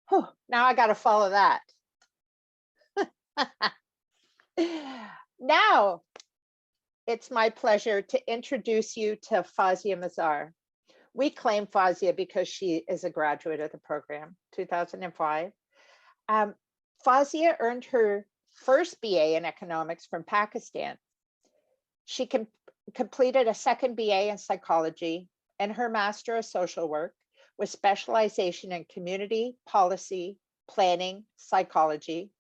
Whew, now I got to follow that. Now, it's my pleasure to introduce you to Fauzia Mazhar. We claim Fauzia because she is a graduate of the program, 2005. Fauzia earned her first BA in economics from Pakistan. She completed a second BA in psychology and her Master of Social Work with specialization in community, policy, planning, psychology.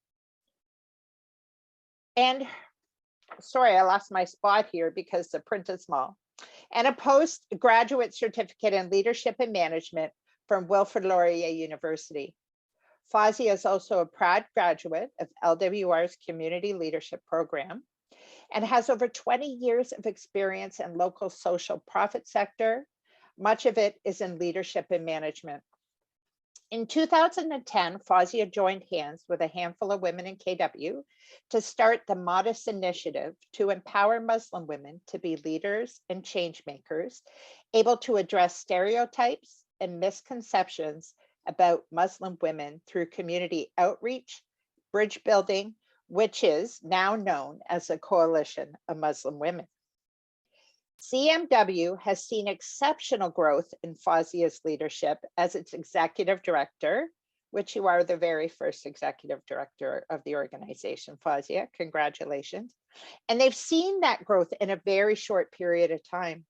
And sorry, I lost my spot here because the print is small. And a postgraduate certificate in leadership and management from Wilfrid Laurier University. Fauzia is also a proud graduate of LWR's Community Leadership Program and has over 20 years of experience in local social profit sector. Much of it is in leadership and management. In 2010, Fauzia joined hands with a handful of women in KW to start the Modest Initiative to empower Muslim women to be leaders and change makers, able to address stereotypes and misconceptions about Muslim women through community outreach, bridge building, which is now known as the Coalition of Muslim Women. CMW has seen exceptional growth in Fauzia's leadership as its executive director, which you are the very first executive director of the organization, Fauzia. Congratulations. And they've seen that growth in a very short period of time.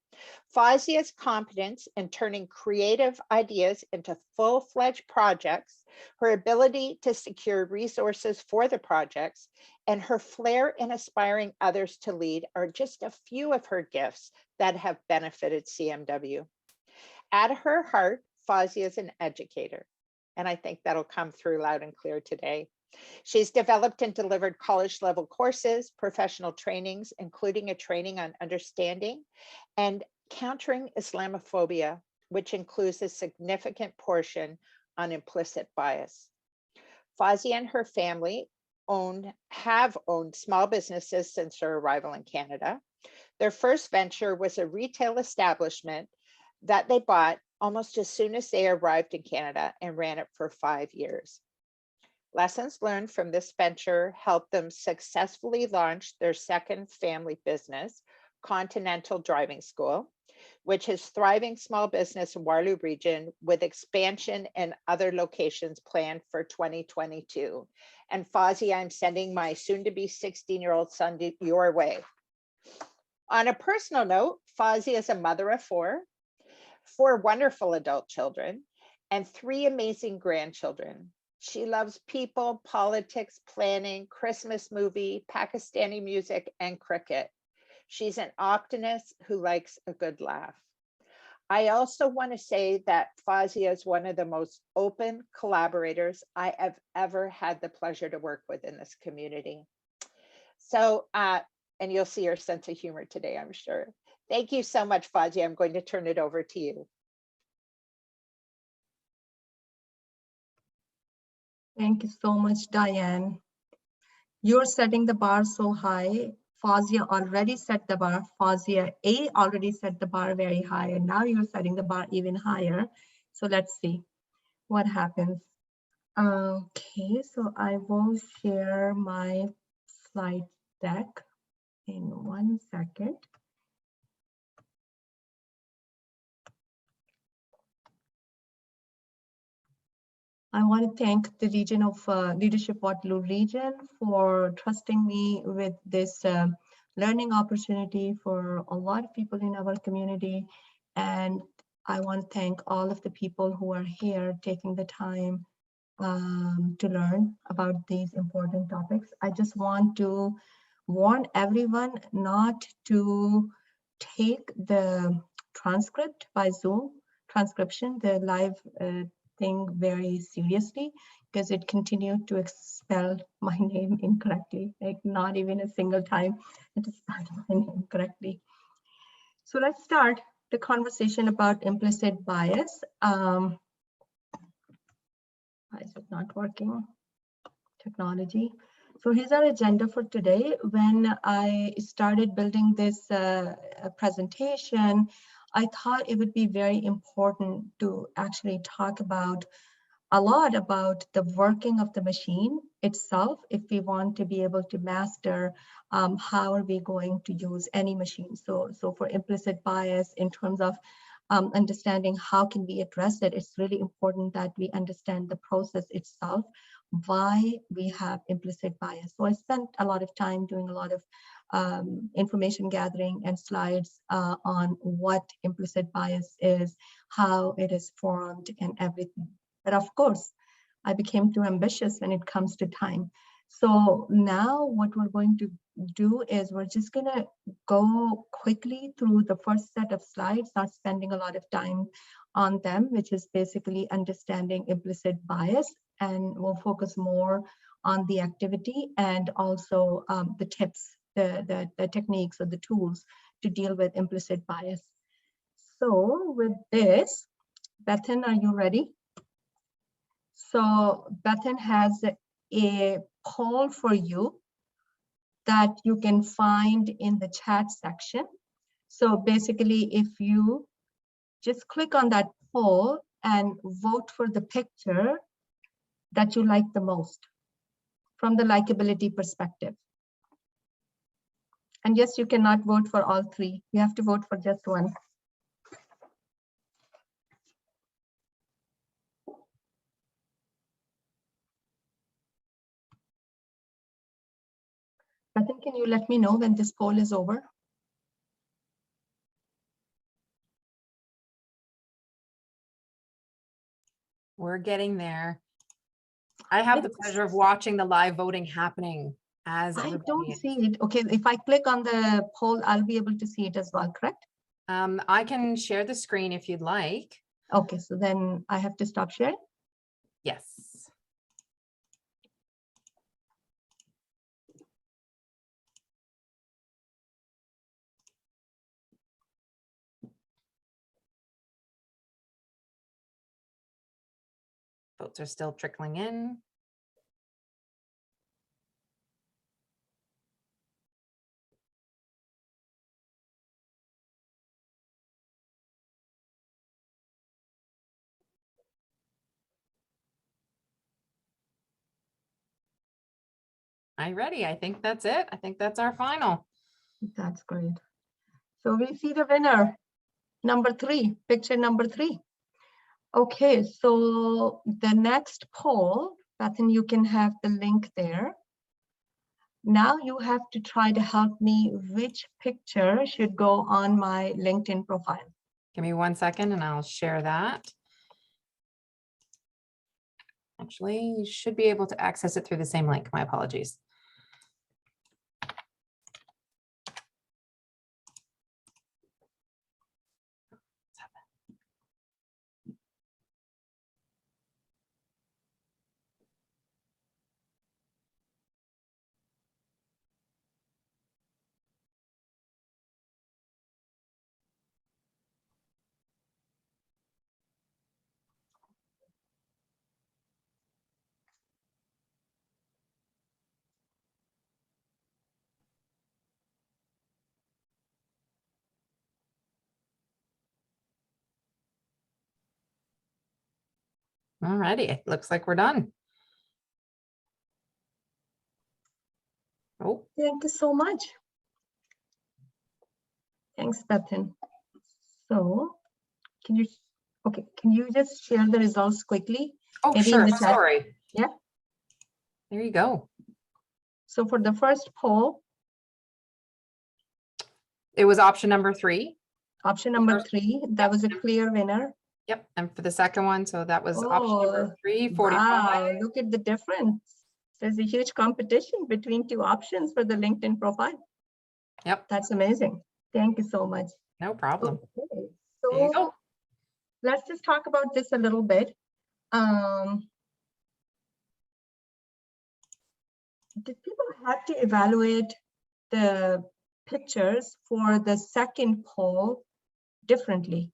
Fauzia's competence in turning creative ideas into full-fledged projects, her ability to secure resources for the projects, and her flair in aspiring others to lead are just a few of her gifts that have benefited CMW. At her heart, Fauzia is an educator, and I think that'll come through loud and clear today. She's developed and delivered college-level courses, professional trainings, including a training on understanding and countering Islamophobia, which includes a significant portion on implicit bias. Fauzia and her family have owned small businesses since her arrival in Canada. Their first venture was a retail establishment that they bought almost as soon as they arrived in Canada and ran it for 5 years. Lessons learned from this venture helped them successfully launch their second family business, Continental Driving School, which is thriving small business in Waterloo region with expansion and other locations planned for 2022. And Fauzia, I'm sending my soon-to-be 16-year-old son your way. On a personal note, Fauzia is a mother of four wonderful adult children, and 3 amazing grandchildren. She loves people, politics, planning, Christmas movie, Pakistani music, and cricket. She's an optimist who likes a good laugh. I also want to say that Fauzia is one of the most open collaborators I have ever had the pleasure to work with in this community. So, and you'll see her sense of humor today, I'm sure. Thank you so much, Fauzia. I'm going to turn it over to you. Thank you so much, Diane. You're setting the bar so high. Fauzia already set the bar. Fauzia A already set the bar very high, and now you're setting the bar even higher. So let's see what happens. Okay, so I will share my slide deck in 1 second. I want to thank the region of Leadership Waterloo region for trusting me with this learning opportunity for a lot of people in our community. And I want to thank all of the people who are here taking the time to learn about these important topics. I just want to warn everyone not to take the transcript by Zoom, transcription, the live thing very seriously, because it continued to spell my name incorrectly, like not even a single time it spelled my name correctly. So let's start the conversation about implicit bias. Why is it not working? Technology. So here's our agenda for today. When I started building this presentation, I thought it would be very important to actually talk about a lot about the working of the machine itself. If we want to be able to master how are we going to use any machine. So for implicit bias, in terms of understanding how can we address it, it's really important that we understand the process itself, why we have implicit bias. So I spent a lot of time doing a lot of information gathering and slides on what implicit bias is, how it is formed, and everything. But of course, I became too ambitious when it comes to time. So now what we're going to do is we're just going to go quickly through the first set of slides, not spending a lot of time on them, which is basically understanding implicit bias. And we'll focus more on the activity and also the tips, the techniques or the tools to deal with implicit bias. So with this, Bethan, are you ready? So Bethan has a poll for you that you can find in the chat section. So basically, if you just click on that poll and vote for the picture that you like the most from the likability perspective. And yes, you cannot vote for all three. You have to vote for just one. Bethan, can you let me know when this poll is over? We're getting there. I have the pleasure of watching the live voting happening as I everybody don't is. see it. Okay, if I click on the poll, I'll be able to see it as well, correct? I can share the screen if you'd like. Okay, so then I have to stop sharing. Yes. Votes are still trickling in. I'm ready. I think that's it. I think that's our final. That's great. So we see the winner, number 3, picture number 3. Okay, so the next poll, Bethan, you can have the link there. Now you have to try to help me which picture should go on my LinkedIn profile. Give me 1 second and I'll share that. Actually, you should be able to access it through the same link. My apologies. All righty, it looks like we're done. Oh, Thank you so much. Thanks, Bethan. So can you just share the results quickly? oh, Maybe in sure. the chat. Sorry. Yeah. There you go. So for the first poll, It was option number 3. option number First- 3, that was a clear winner. Yep. And for the second one, so that was option number 3, 45. Wow, look at the difference. There's a huge competition between 2 options for the LinkedIn profile. Yep. That's amazing. Thank you so much. No problem. Okay, There you go. so let's just talk about this a little bit. Did people have to evaluate the pictures for the second poll differently?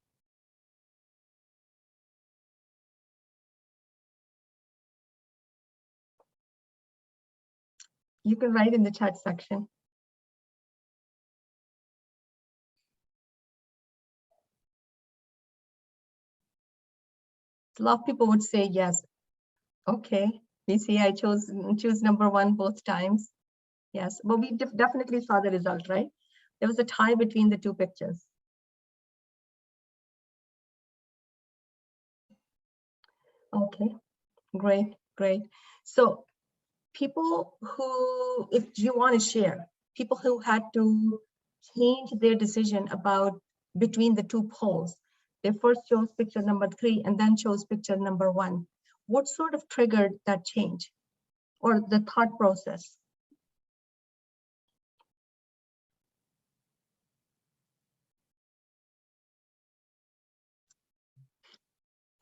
You can write in the chat section. A lot of people would say yes. Okay, we see I choose number one both times. Yes, but we definitely saw the result, right? There was a tie between the two pictures. Okay, great, great. So people who, if you want to share, people who had to change their decision about between the two polls, they first chose picture number 3 and then chose picture number 1. What sort of triggered that change or the thought process?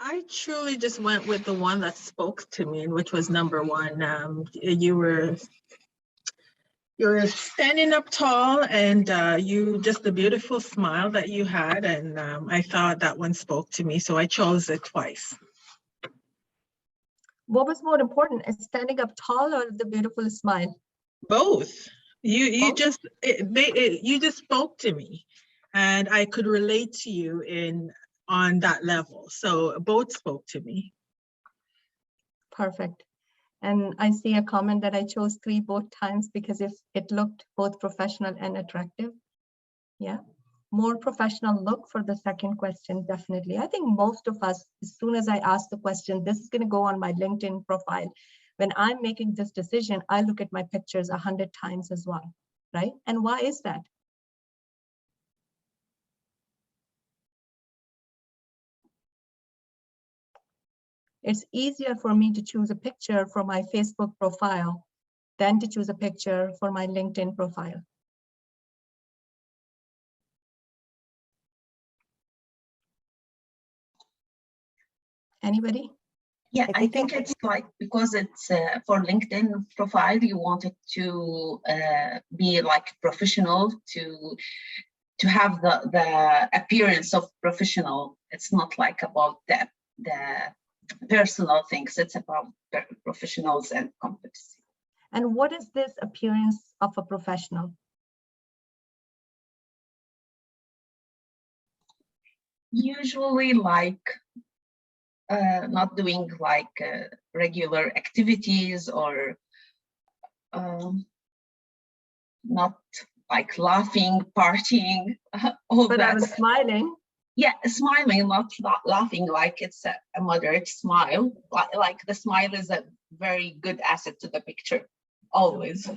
I truly just went with the one that spoke to me, which was number 1. You were standing up tall, and you just the beautiful smile that you had, and I thought that one spoke to me, so I chose it twice. What was more important, is standing up tall or the beautiful smile? Both. You Both? just you just spoke to me, and I could relate to you on that level. So both spoke to me. Perfect. And I see a comment that I chose 3 both times because if it looked both professional and attractive. Yeah, more professional look for the second question, definitely. I think most of us, as soon as I ask the question, this is going to go on my LinkedIn profile. When I'm making this decision, I look at my pictures 100 times as well, right? And why is that? It's easier for me to choose a picture for my Facebook profile than to choose a picture for my LinkedIn profile. Anybody? Yeah, I think it's like because it's for LinkedIn profile, you want it to be like professional, to have the appearance of professional. It's not like about the personal things. It's about professionals and competency. And what is this appearance of a professional? Usually like not doing like regular activities, or not like laughing, partying, all but that. I was smiling. Yeah, smiling, not laughing, like it's a moderate smile. Like the smile is a very good asset to the picture, always.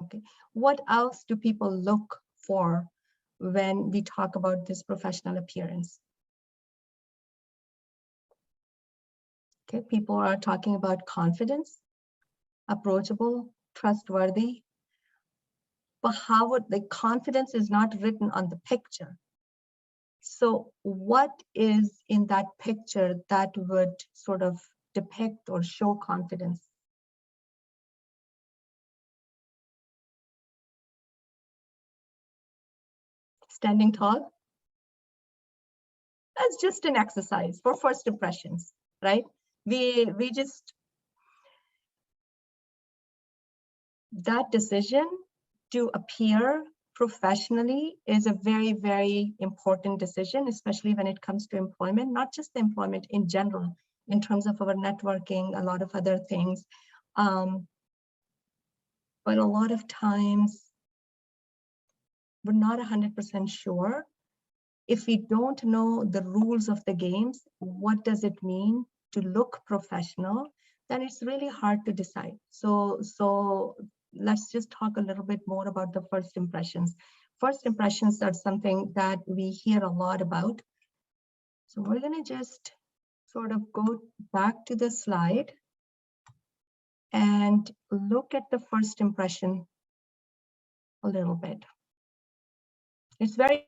Okay. What else do people look for when we talk about this professional appearance? Okay, people are talking about confidence, approachable, trustworthy. But how would the confidence is not written on the picture? So what is in that picture that would sort of depict or show confidence? Standing tall? That's just an exercise for first impressions, right? We just, that decision to appear professionally is a very, very important decision, especially when it comes to employment, not just the employment in general, in terms of our networking, a lot of other things. But a lot of times we're not 100% sure. If we don't know the rules of the games, what does it mean to look professional, then it's really hard to decide. So let's just talk a little bit more about the first impressions. First impressions are something that we hear a lot about. So we're going to just sort of go back to the slide and look at the first impression a little bit. It's very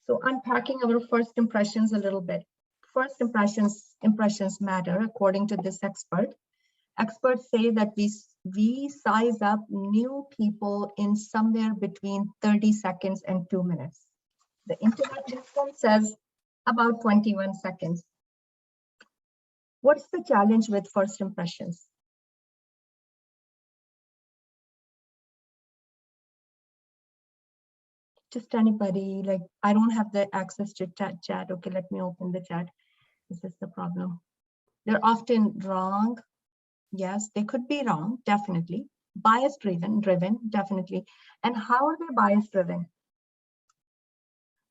So unpacking our first impressions a little bit. First impressions matter, according to this expert. Experts say that we size up new people in somewhere between 30 seconds and 2 minutes. The internet system says about 21 seconds. What's the challenge with first impressions? Just anybody, like, I don't have the access to chat. Okay, let me open the chat. This is the problem. They're often wrong. Yes, they could be wrong, definitely. Bias driven, definitely. And how are they bias driven?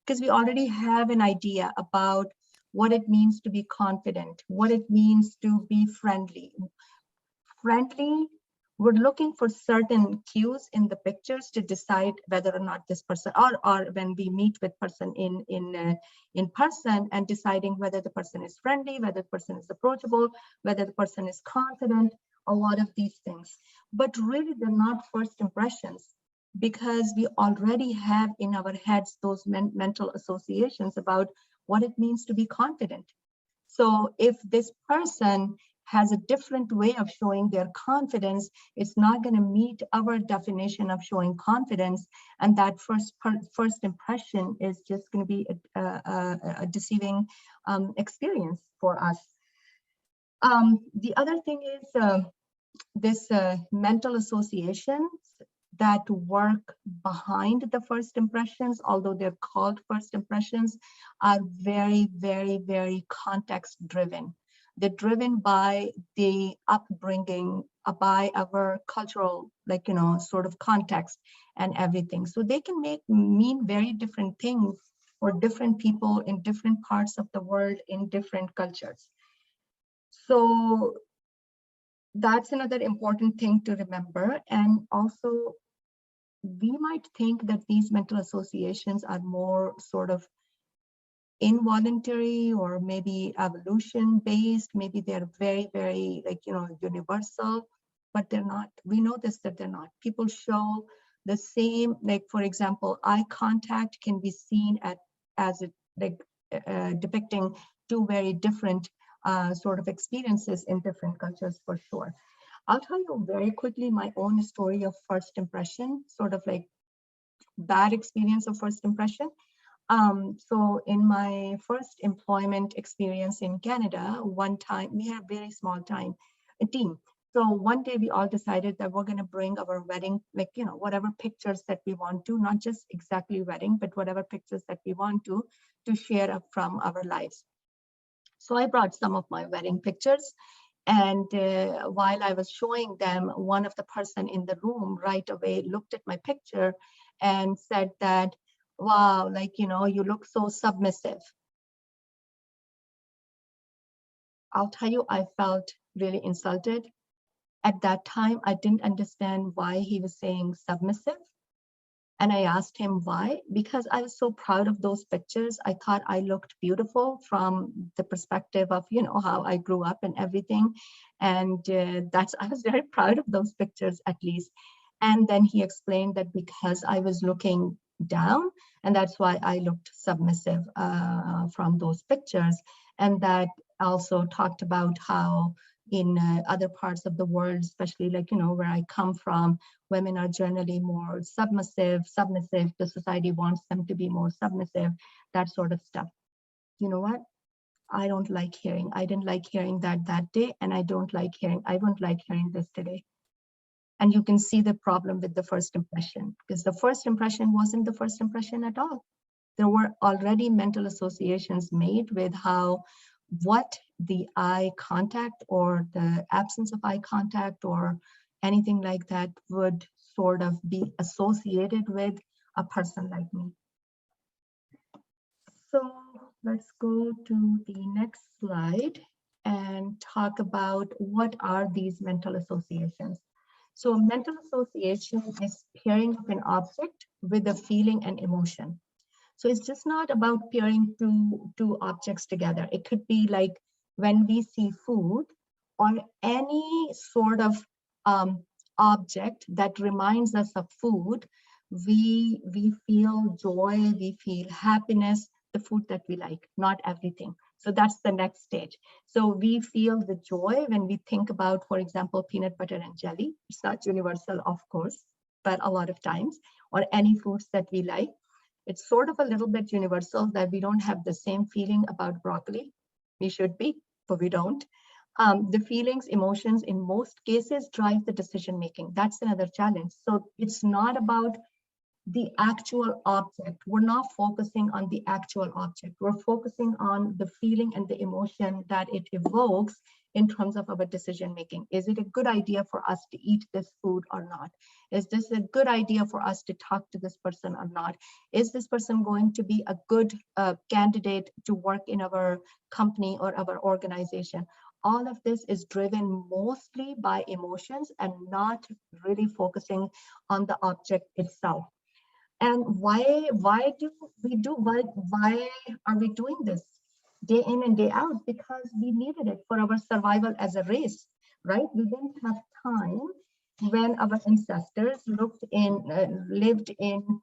Because we already have an idea about what it means to be confident, what it means to be friendly. Friendly, we're looking for certain cues in the pictures to decide whether or not this person, or when we meet with person in person, and deciding whether the person is friendly, whether the person is approachable, whether the person is confident, a lot of these things. But really, they're not first impressions, because we already have in our heads those mental associations about what it means to be confident. So if this person has a different way of showing their confidence, it's not going to meet our definition of showing confidence, and that first impression is just going to be a deceiving experience for us. The other thing is this mental associations that work behind the first impressions, although they're called first impressions, are very, very, very context driven. They're driven by the upbringing, by our cultural, like, sort of context and everything. So they can mean very different things for different people in different parts of the world, in different cultures. So that's another important thing to remember. And also, we might think that these mental associations are more sort of involuntary or maybe evolution based. Maybe they're very, very, like, universal, but they're not. We know this, that they're not. People show the same, like, for example, eye contact can be seen as depicting two very different sort of experiences in different cultures, for sure. I'll tell you very quickly my own story of first impression, sort of like bad experience of first impression. So in my first employment experience in Canada, one time, we had a very small team. So one day we all decided that we're going to bring our wedding, like, whatever pictures that we want to, not just exactly wedding, but whatever pictures that we want to share up from our lives. So I brought some of my wedding pictures. And while I was showing them, one of the person in the room right away looked at my picture and said that, wow, like, you look so submissive. I'll tell you, I felt really insulted. At that time, I didn't understand why he was saying submissive. And I asked him why, because I was so proud of those pictures. I thought I looked beautiful from the perspective of, how I grew up and everything. And I was very proud of those pictures, at least. And then he explained that because I was looking down, and that's why I looked submissive from those pictures. And that also talked about how in other parts of the world, especially like, where I come from, women are generally more submissive. The society wants them to be more submissive, that sort of stuff. You know what? I don't like hearing. I didn't like hearing that day, and I won't like hearing this today. And you can see the problem with the first impression, because the first impression wasn't the first impression at all. There were already mental associations made with what the eye contact or the absence of eye contact or anything like that would sort of be associated with a person like me. So let's go to the next slide and talk about what are these mental associations. So mental association is pairing of an object with a feeling and emotion. So it's just not about pairing two objects together. It could be like when we see food or any sort of object that reminds us of food, we feel joy, we feel happiness, the food that we like, not everything. So that's the next stage. So we feel the joy when we think about, for example, peanut butter and jelly. It's not universal, of course, but a lot of times, or any foods that we like. It's sort of a little bit universal that we don't have the same feeling about broccoli. We should be, but we don't. The feelings, emotions in most cases drive the decision making. That's another challenge. So it's not about the actual object. We're not focusing on the actual object. We're focusing on the feeling and the emotion that it evokes in terms of our decision making. Is it a good idea for us to eat this food or not? Is this a good idea for us to talk to this person or not? Is this person going to be a good candidate to work in our company or our organization? All of this is driven mostly by emotions and not really focusing on the object itself. And why are we doing this day in and day out? Because we needed it for our survival as a race, right? We didn't have time when our ancestors lived in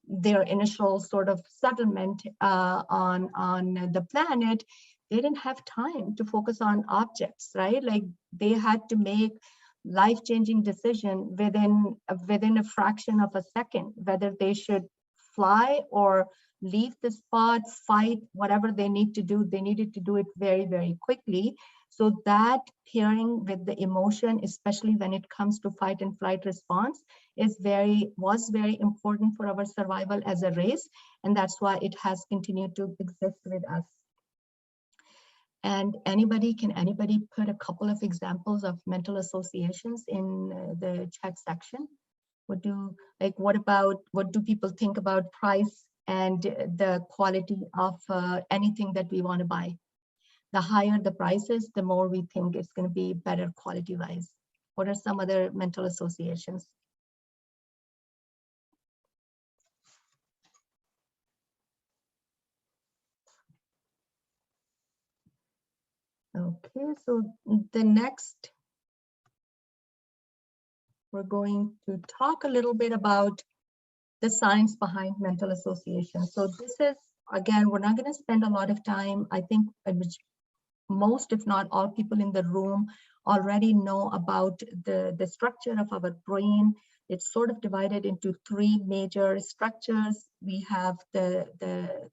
their initial sort of settlement on the planet. They didn't have time to focus on objects, right? Like they had to make life-changing decision within a fraction of a second, whether they should fly or leave the spot, fight, whatever they need to do. They needed to do it very, very quickly. So that pairing with the emotion, especially when it comes to fight and flight response, was very important for our survival as a race. And that's why it has continued to exist with us. And can anybody put a couple of examples of mental associations in the chat section? What do people think about price and the quality of anything that we want to buy? The higher the prices, the more we think it's going to be better quality wise. What are some other mental associations? Okay, so the next, we're going to talk a little bit about the science behind mental association. So this is, again, we're not going to spend a lot of time. I think most, if not all people in the room already know about the structure of our brain. It's sort of divided into three major structures. We have the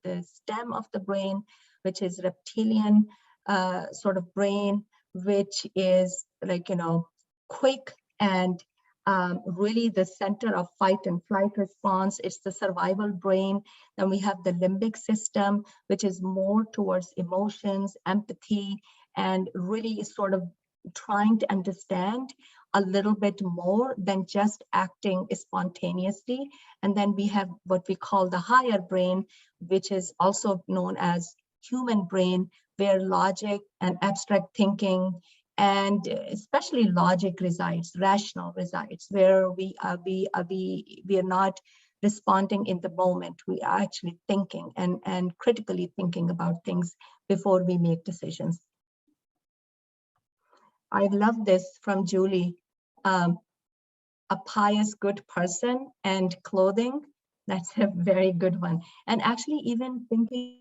stem of the brain, which is reptilian sort of brain, which is like, quick and really the center of fight and flight response. It's the survival brain. Then we have the limbic system, which is more towards emotions, empathy, and really sort of trying to understand a little bit more than just acting spontaneously. And then we have what we call the higher brain, which is also known as human brain, where logic and abstract thinking and especially logic resides, rational resides, where we are not responding in the moment. We are actually thinking and critically thinking about things before we make decisions. I love this from Julie. A pious, good person and clothing. That's a very good one. And actually even thinking,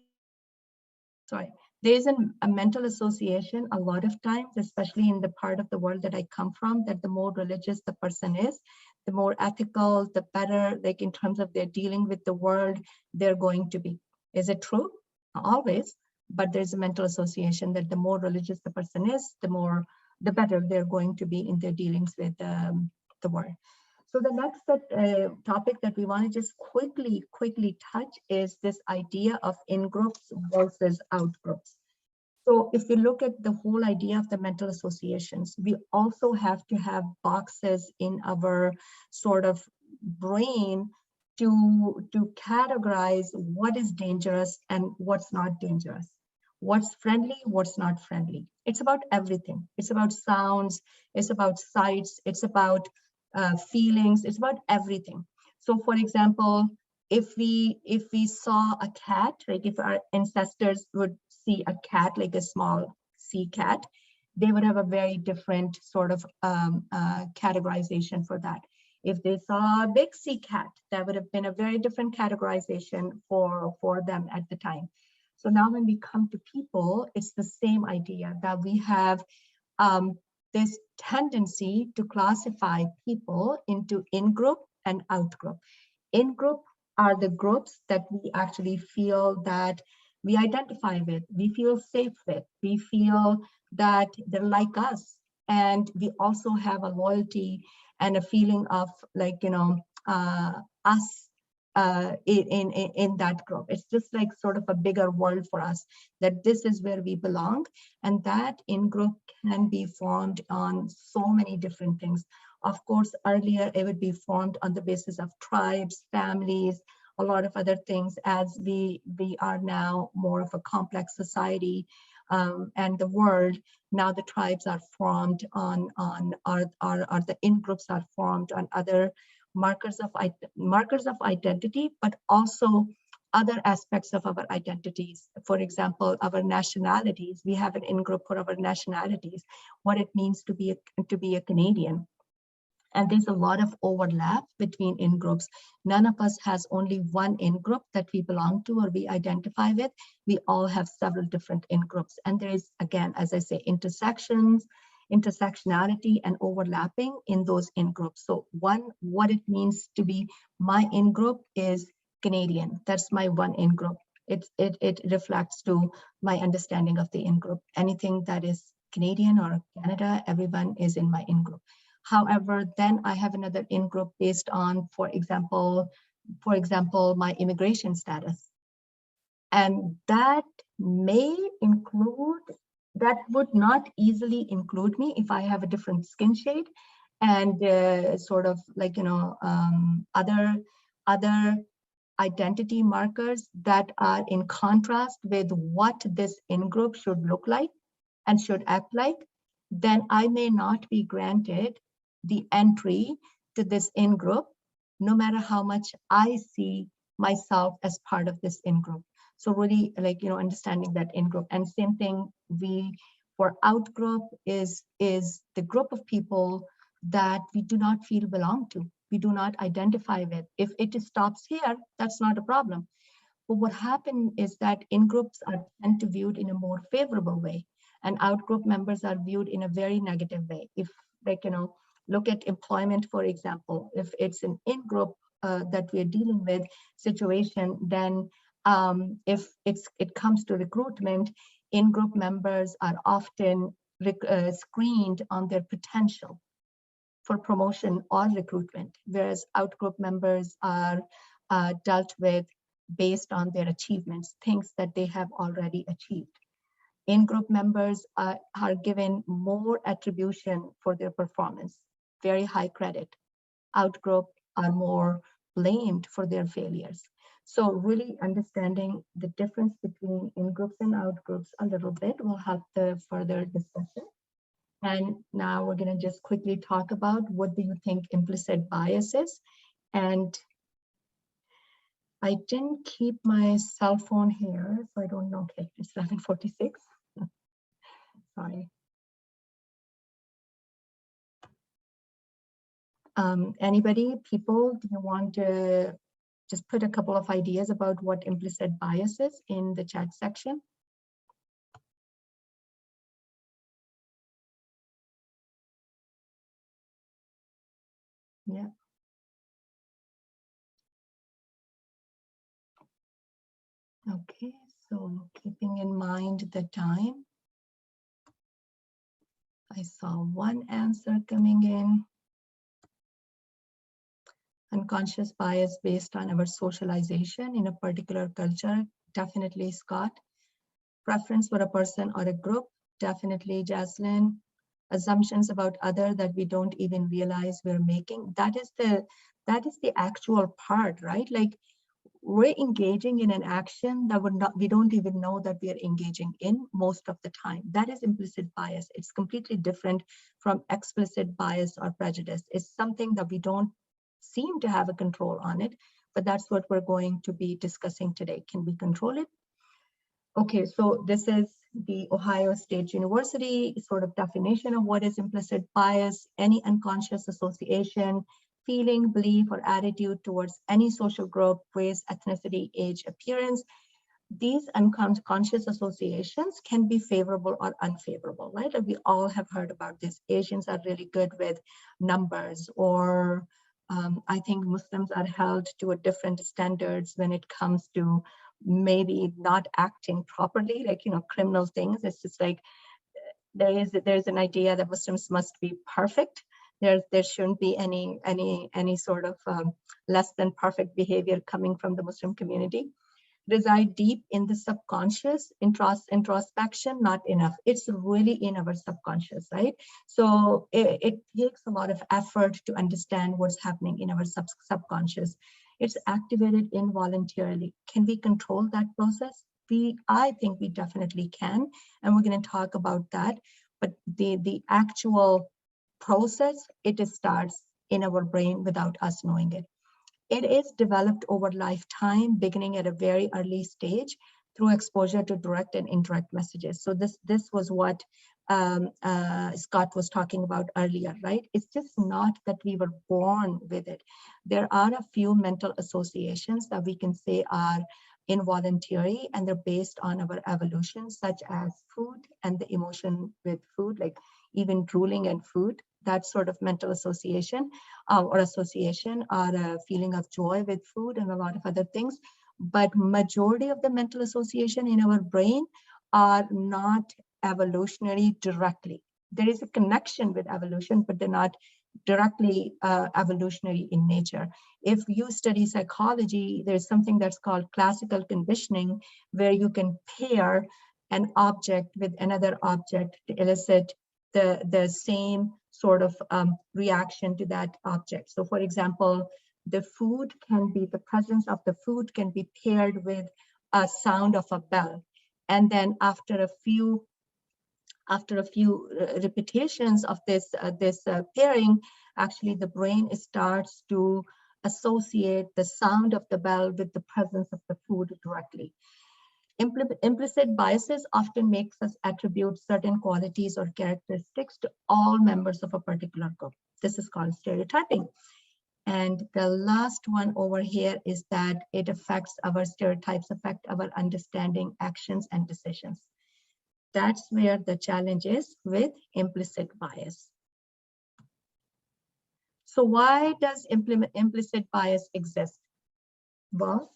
there's a mental association a lot of times, especially in the part of the world that I come from, that the more religious the person is, the more ethical, the better, like in terms of their dealing with the world, they're going to be. Is it true? Not always, but there's a mental association that the more religious the person is, the better they're going to be in their dealings with the world. So the next topic that we want to just quickly touch is this idea of in-groups versus out-groups. So if you look at the whole idea of the mental associations, we also have to have boxes in our sort of brain to categorize what is dangerous and what's not dangerous. What's friendly, what's not friendly. It's about everything. It's about sounds, it's about sights, it's about feelings, it's about everything. So for example, if we saw a cat, like if our ancestors would see a cat, like a small sea cat, they would have a very different sort of categorization for that. If they saw a big sea cat, that would have been a very different categorization for them at the time. So now when we come to people, it's the same idea that we have this tendency to classify people into in-group and out-group. In-group are the groups that we actually feel that we identify with, we feel safe with, we feel that they're like us. And we also have a loyalty and a feeling of like, us in that group. It's just like sort of a bigger world for us, that this is where we belong. And that in-group can be formed on so many different things. Of course, earlier it would be formed on the basis of tribes, families, a lot of other things. As we are now more of a complex society, and the world, now the tribes are formed on the in-groups are formed on other markers of identity, but also other aspects of our identities. For example, our nationalities. We have an in-group for our nationalities, what it means to be a Canadian. And there's a lot of overlap between in-groups. None of us has only one in-group that we belong to or we identify with. We all have several different in-groups. And there is, again, as I say, intersectionality and overlapping in those in-groups. So one, what it means to be my in-group is Canadian. That's my one in-group. It reflects to my understanding of the in-group. Anything that is Canadian or Canada, everyone is in my in-group. However, then I have another in-group based on, for example, my immigration status. And that may include, that would not easily include me if I have a different skin shade and sort of like, other identity markers that are in contrast with what this in-group should look like and should act like, then I may not be granted the entry to this in-group, no matter how much I see myself as part of this in-group. So really, like, understanding that in-group. And same thing, for out-group is the group of people that we do not feel belong to, we do not identify with. If it stops here, that's not a problem. But what happened is that in-groups are tend to viewed in a more favorable way, and out-group members are viewed in a very negative way. If, like, look at employment, for example. If it's an in-group that we're dealing with situation, then if it comes to recruitment, in-group members are often screened on their potential for promotion or recruitment, whereas out-group members are dealt with based on their achievements, things that they have already achieved. In-group members are given more attribution for their performance, very high credit. Out-group are more blamed for their failures. So really understanding the difference between in-groups and out-groups a little bit will help the further discussion. And now we're going to just quickly talk about what do you think implicit bias is. And I didn't keep my cell phone here, so I don't know. Okay, it's 11:46. Sorry. Anybody, people, do you want to just put a couple of ideas about what implicit bias is in the chat section? Yeah. Okay, so keeping in mind the time, I saw one answer coming in. Unconscious bias based on our socialization in a particular culture, definitely Scott. Preference for a person or a group, definitely Jaslyn. Assumptions about other that we don't even realize we're making. That is the actual part, right? Like, we're engaging in an action that we don't even know that we are engaging in most of the time. That is implicit bias. It's completely different from explicit bias or prejudice. It's something that we don't seem to have a control on it, but that's what we're going to be discussing today. Can we control it? Okay, so this is the Ohio State University sort of definition of what is implicit bias: any unconscious association, feeling, belief, or attitude towards any social group, race, ethnicity, age, appearance. These unconscious associations can be favorable or unfavorable, right? We all have heard about this. Asians are really good with numbers, or I think Muslims are held to a different standards when it comes to maybe not acting properly, like, criminal things. It's just like there's an idea that Muslims must be perfect. There shouldn't be any sort of less than perfect behavior coming from the Muslim community. Reside deep in the subconscious, introspection, not enough. It's really in our subconscious, right? So it takes a lot of effort to understand what's happening in our subconscious. It's activated involuntarily. Can we control that process? I think we definitely can, and we're going to talk about that. But the actual process, it starts in our brain without us knowing it. It is developed over lifetime, beginning at a very early stage through exposure to direct and indirect messages. So this was what Scott was talking about earlier, right? It's just not that we were born with it. There are a few mental associations that we can say are involuntary, and they're based on our evolution, such as food and the emotion with food, like even drooling and food. That sort of mental association or a feeling of joy with food and a lot of other things. But majority of the mental association in our brain are not evolutionary directly. There is a connection with evolution, but they're not directly evolutionary in nature. If you study psychology, there's something that's called classical conditioning, where you can pair an object with another object to elicit the same sort of reaction to that object. So for example, the presence of the food can be paired with a sound of a bell. And then after a few repetitions of this pairing, actually the brain starts to associate the sound of the bell with the presence of the food directly. Implicit biases often makes us attribute certain qualities or characteristics to all members of a particular group. This is called stereotyping. And the last one over here is that stereotypes affect our understanding, actions, and decisions. That's where the challenge is with implicit bias. So why does implicit bias exist? Well,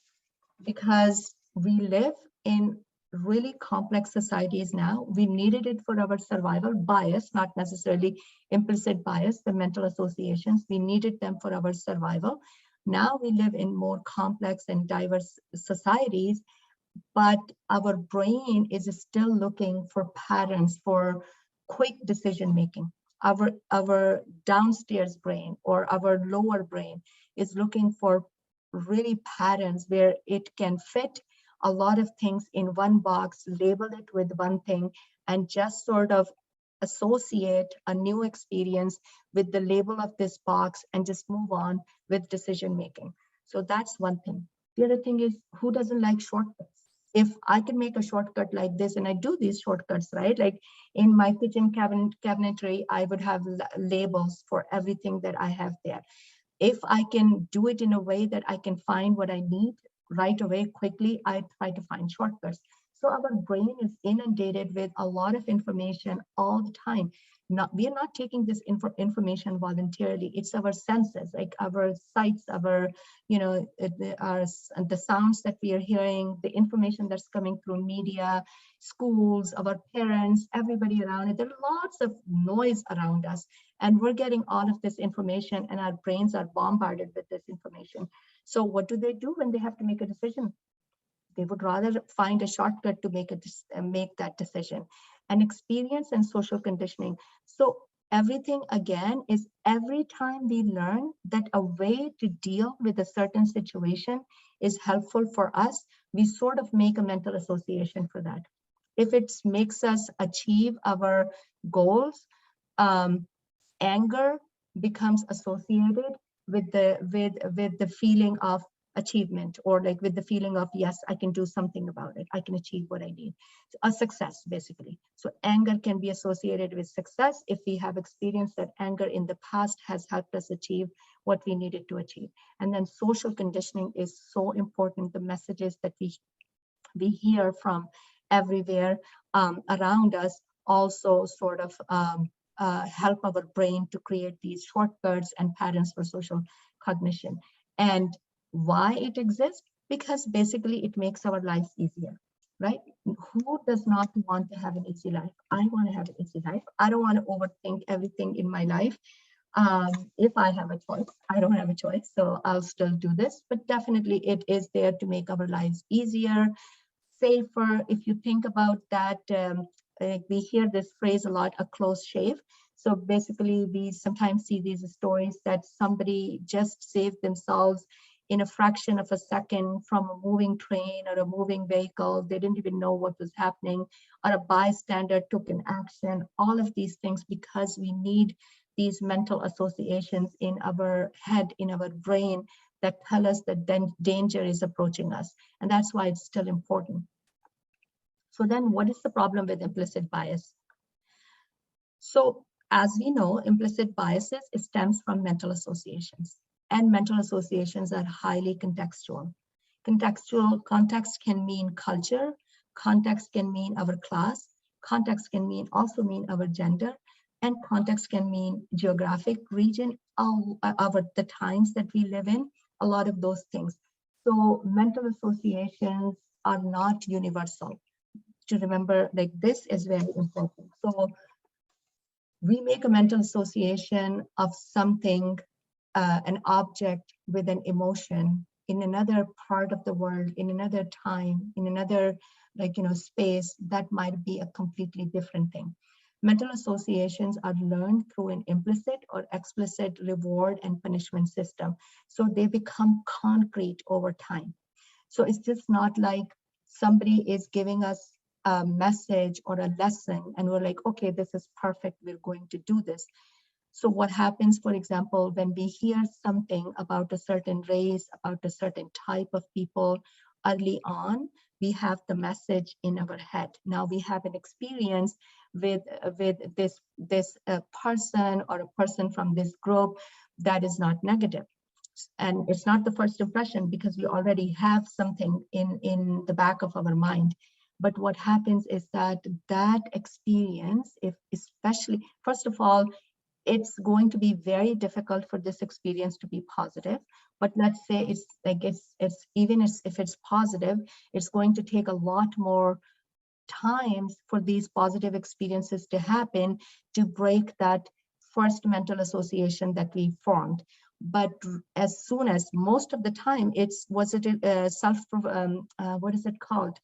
because we live in really complex societies now. We needed it for our survival. Bias, not necessarily implicit bias, the mental associations, we needed them for our survival. Now we live in more complex and diverse societies, but our brain is still looking for patterns, for quick decision making. Our downstairs brain or our lower brain is looking for really patterns where it can fit a lot of things in one box, label it with one thing, and just sort of associate a new experience with the label of this box and just move on with decision making. So that's one thing. The other thing is, who doesn't like shortcuts? If I can make a shortcut like this, and I do these shortcuts, right? Like in my kitchen cabinetry, I would have labels for everything that I have there. If I can do it in a way that I can find what I need right away, quickly, I try to find shortcuts. So our brain is inundated with a lot of information all the time. We are not taking this information voluntarily. It's our senses, like our sights, our, the sounds that we are hearing, the information that's coming through media, schools, our parents, everybody around it. There are lots of noise around us, and we're getting all of this information, and our brains are bombarded with this information. So what do they do when they have to make a decision? They would rather find a shortcut to make that decision. And experience and social conditioning. So everything, again, is every time we learn that a way to deal with a certain situation is helpful for us, we sort of make a mental association for that. If it makes us achieve our goals, anger becomes associated with the feeling of achievement, or like with the feeling of, yes, I can do something about it. I can achieve what I need. A success, basically. So anger can be associated with success if we have experienced that anger in the past has helped us achieve what we needed to achieve. And then social conditioning is so important. The messages that we hear from everywhere around us also sort of help our brain to create these shortcuts and patterns for social cognition. And why it exists? Because basically it makes our lives easier. right? Who does not want to have an easy life? I want to have an easy life. I don't want to overthink everything in my life. If I have a choice, I don't have a choice, so I'll still do this, but definitely it is there to make our lives easier, safer. If you think about that, we hear this phrase a lot, a close shave. So basically we sometimes see these stories that somebody just saved themselves in a fraction of a second from a moving train or a moving vehicle. They didn't even know what was happening, or a bystander took an action. All of these things because we need these mental associations in our head, in our brain, that tell us that danger is approaching us. And that's why it's still important. So then what is the problem with implicit bias? So as we know, implicit biases, it stems from mental associations, and mental associations are highly contextual. Context can mean culture, context can mean our class, context can also mean our gender, and context can mean geographic region, the times that we live in, a lot of those things. So mental associations are not universal. To remember, like, this is very important. So we make a mental association of something, an object with an emotion in another part of the world, in another time, in another, space, that might be a completely different thing. Mental associations are learned through an implicit or explicit reward and punishment system. So they become concrete over time. So it's just not like somebody is giving us a message or a lesson and we're like, okay, this is perfect, we're going to do this. So what happens, for example, when we hear something about a certain race, about a certain type of people early on, we have the message in our head. Now we have an experience with this person or a person from this group that is not negative. And it's not the first impression because we already have something in the back of our mind. But what happens is that experience, if especially, first of all, it's going to be very difficult for this experience to be positive. But let's say if it's positive, it's going to take a lot more times for these positive experiences to happen to break that first mental association that we formed. But as soon as, most of the time, what is it called?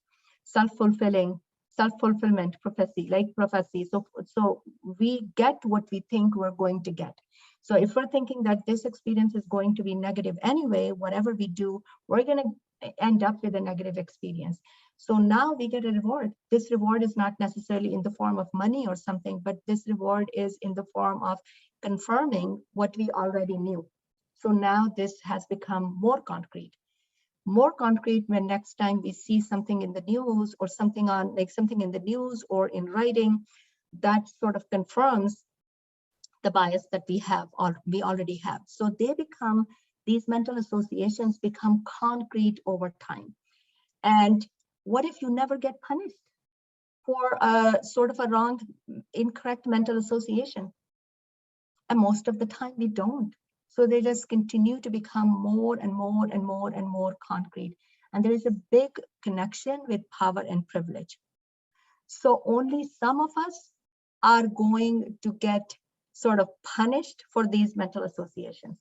Self-fulfillment prophecy. So we get what we think we're going to get. So if we're thinking that this experience is going to be negative anyway, whatever we do, we're going to end up with a negative experience. So now we get a reward. This reward is not necessarily in the form of money or something, but this reward is in the form of confirming what we already knew. So now this has become more concrete when next time we see something in the news or something in the news or in writing, that sort of confirms the bias that we already have. So these mental associations become concrete over time. And what if you never get punished for a sort of a wrong, incorrect mental association? And most of the time we don't. So they just continue to become more and more and more and more concrete. And there is a big connection with power and privilege. So only some of us are going to get sort of punished for these mental associations.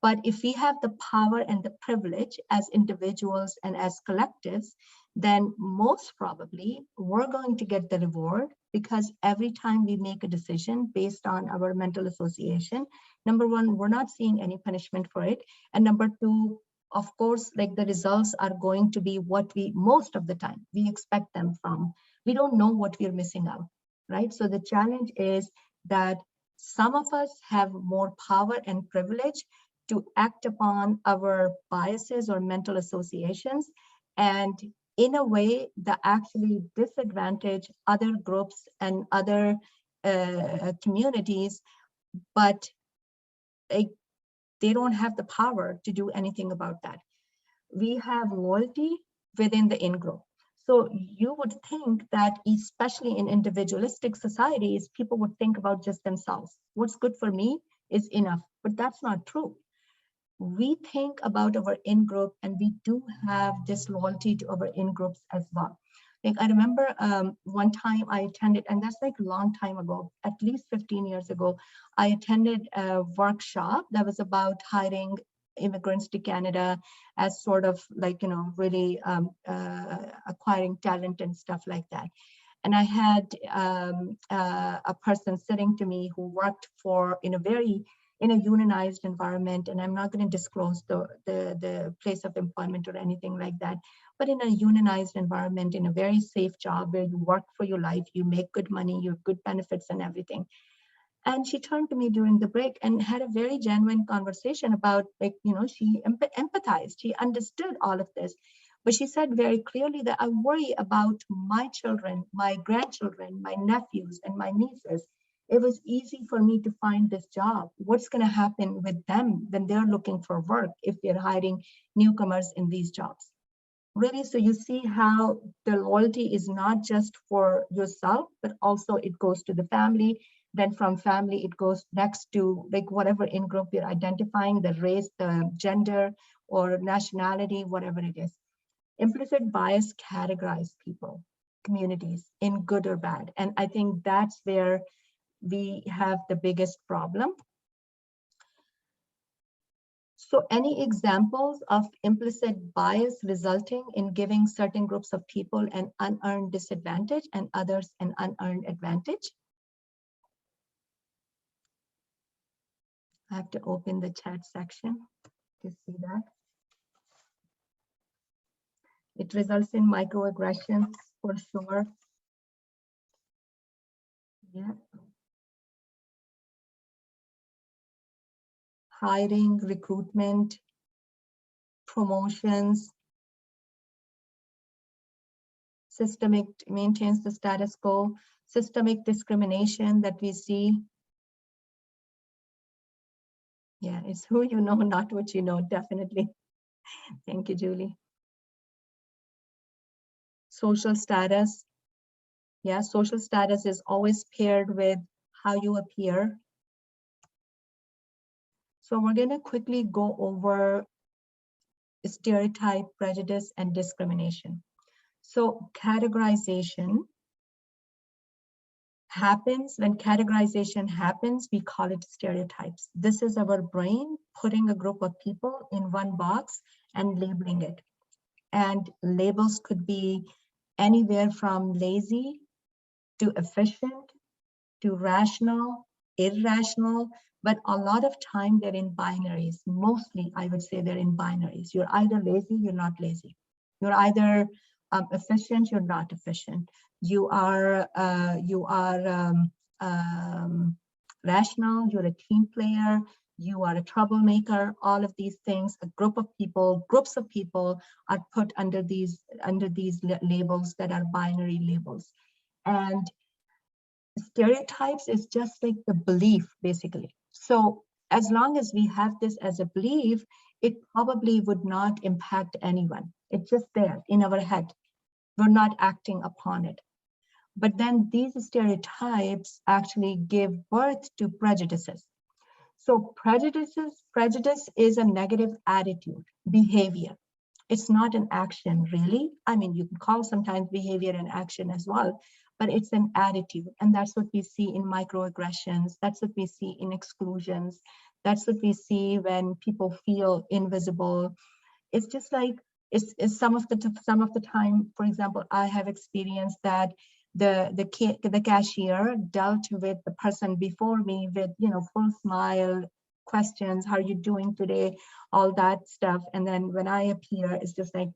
But if we have the power and the privilege as individuals and as collectives, then most probably we're going to get the reward, because every time we make a decision based on our mental association, number one, we're not seeing any punishment for it. And number two, of course, the results are going to be what most of the time, we expect them from. We don't know what we're missing out, right? So the challenge is that some of us have more power and privilege to act upon our biases or mental associations, and in a way that actually disadvantage other groups and other communities, but they don't have the power to do anything about that. We have loyalty within the in-group. So you would think that, especially in individualistic societies, people would think about just themselves. What's good for me is enough, but that's not true. We think about our in-group, and we do have this loyalty to our in-groups as well. Like I remember one time I attended, and that's like a long time ago, at least 15 years ago, I attended a workshop that was about hiring immigrants to Canada as sort of like, you know, really acquiring talent and stuff like that. And I had a person sitting to me who worked in a unionized environment, and I'm not going to disclose the place of employment or anything like that, but in a unionized environment, in a very safe job where you work for your life, you make good money, you have good benefits and everything. And she turned to me during the break and had a very genuine conversation about, like, you know, she empathized, she understood all of this. But she said very clearly that I worry about my children, my grandchildren, my nephews, and my nieces. It was easy for me to find this job. What's going to happen with them when they're looking for work if they're hiring newcomers in these jobs? Really, so you see how the loyalty is not just for yourself, but also it goes to the family. Then from family, it goes next to like whatever in-group you're identifying, the race, the gender, or nationality, whatever it is. Implicit bias categorize people, communities in good or bad. And I think that's where we have the biggest problem. So any examples of implicit bias resulting in giving certain groups of people an unearned disadvantage and others an unearned advantage? I have to open the chat section to see that. It results in microaggressions for sure. Yeah. Hiring, recruitment, promotions, systemic maintains the status quo, systemic discrimination that we see. Yeah, it's who you know, not what you know, definitely. Thank you, Julie. Social status. Yeah, social status is always paired with how you appear. So we're going to quickly go over stereotype, prejudice, and discrimination. So categorization happens. When categorization happens, we call it stereotypes. This is our brain putting a group of people in one box and labeling it. And labels could be anywhere from lazy to efficient to rational, irrational, but a lot of time they're in binaries. Mostly, I would say they're in binaries. You're either lazy, you're not lazy. You're either efficient, you're not efficient. You are rational, you're a team player, you are a troublemaker. All of these things, a group of people, groups of people are put under these labels that are binary labels. And stereotypes is just like the belief, basically. So as long as we have this as a belief, it probably would not impact anyone. It's just there in our head. We're not acting upon it. But then these stereotypes actually give birth to prejudices. So prejudice is a negative attitude, behavior. It's not an action, really. I mean, you can call sometimes behavior an action as well, but it's an attitude. And that's what we see in microaggressions. That's what we see in exclusions. That's what we see when people feel invisible. It's just like, it's some of the time, for example, I have experienced that the cashier dealt with the person before me with, you know, full smile, questions, how are you doing today, all that stuff. And then when I appear, it's just like,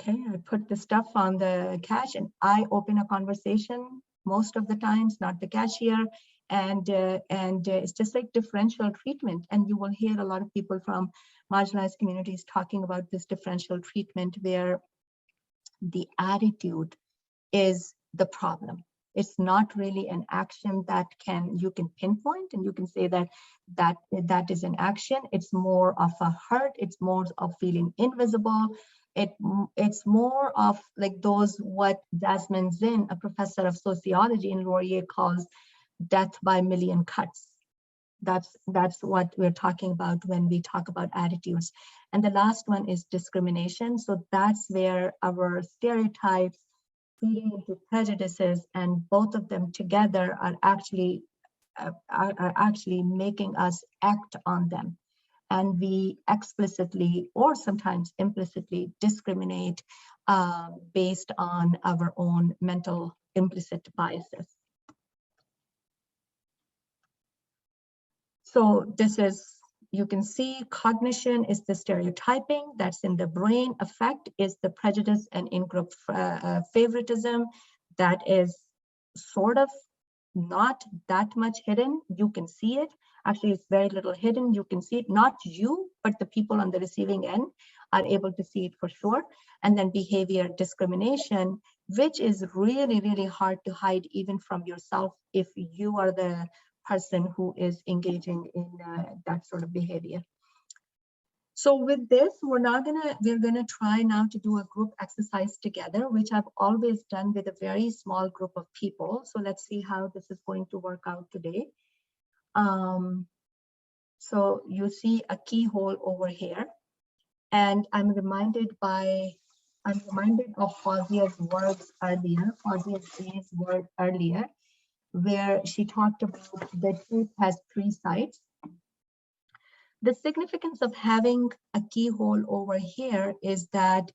okay, I put the stuff on the cash and I open a conversation most of the times, not the cashier. And it's just like differential treatment. And you will hear a lot of people from marginalized communities talking about this differential treatment where the attitude is the problem. It's not really an action that you can pinpoint and you can say that is an action. It's more of a hurt. It's more of feeling invisible. It's more of like those, what Jasmine Zinn, a professor of sociology in Laurier, calls death by a million cuts. That's what we're talking about when we talk about attitudes. And the last one is discrimination. So that's where our stereotypes feeding into prejudices, and both of them together are actually making us act on them. And we explicitly or sometimes implicitly discriminate based on our own mental implicit biases. So this is, you can see cognition is the stereotyping that's in the brain. Affect is the prejudice and in-group favoritism that is sort of not that much hidden. You can see it. Actually, it's very little hidden. You can see it, not you, but the people on the receiving end are able to see it for sure. And then behavior discrimination, which is really, really hard to hide even from yourself if you are the person who is engaging in that sort of behavior. So with this, we're gonna try now to do a group exercise together, which I've always done with a very small group of people. So let's see how this is going to work out today. So you see a keyhole over here, and I'm reminded of Fauzia's words earlier, Fauzia's word earlier, where she talked about the truth has three sides. The significance of having a keyhole over here is that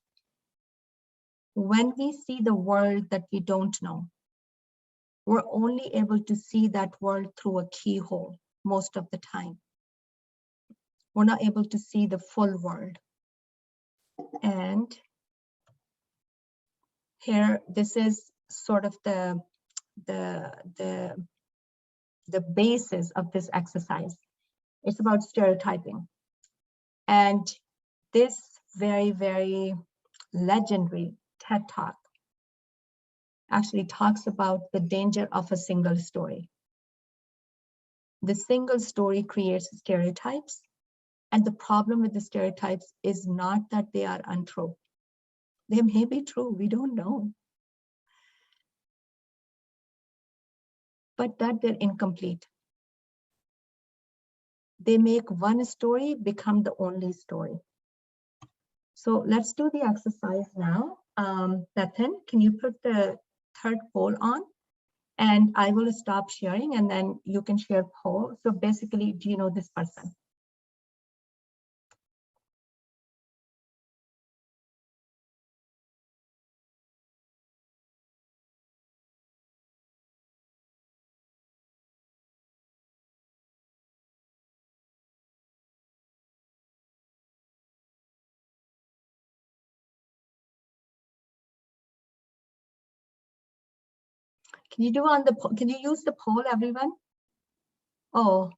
when we see the world that we don't know, we're only able to see that world through a keyhole most of the time. We're not able to see the full world. And here, this is sort of the basis of this exercise. It's about stereotyping. And this very, very legendary TED Talk actually talks about the danger of a single story. The single story creates stereotypes. And the problem with the stereotypes is not that they are untrue. They may be true, we don't know. But that they're incomplete. They make one story become the only story. So let's do the exercise now. Nathan, can you put the third poll on? And I will stop sharing and then you can share poll. So basically, do you know this person? Can you do on the, can you use the poll, everyone? Oh.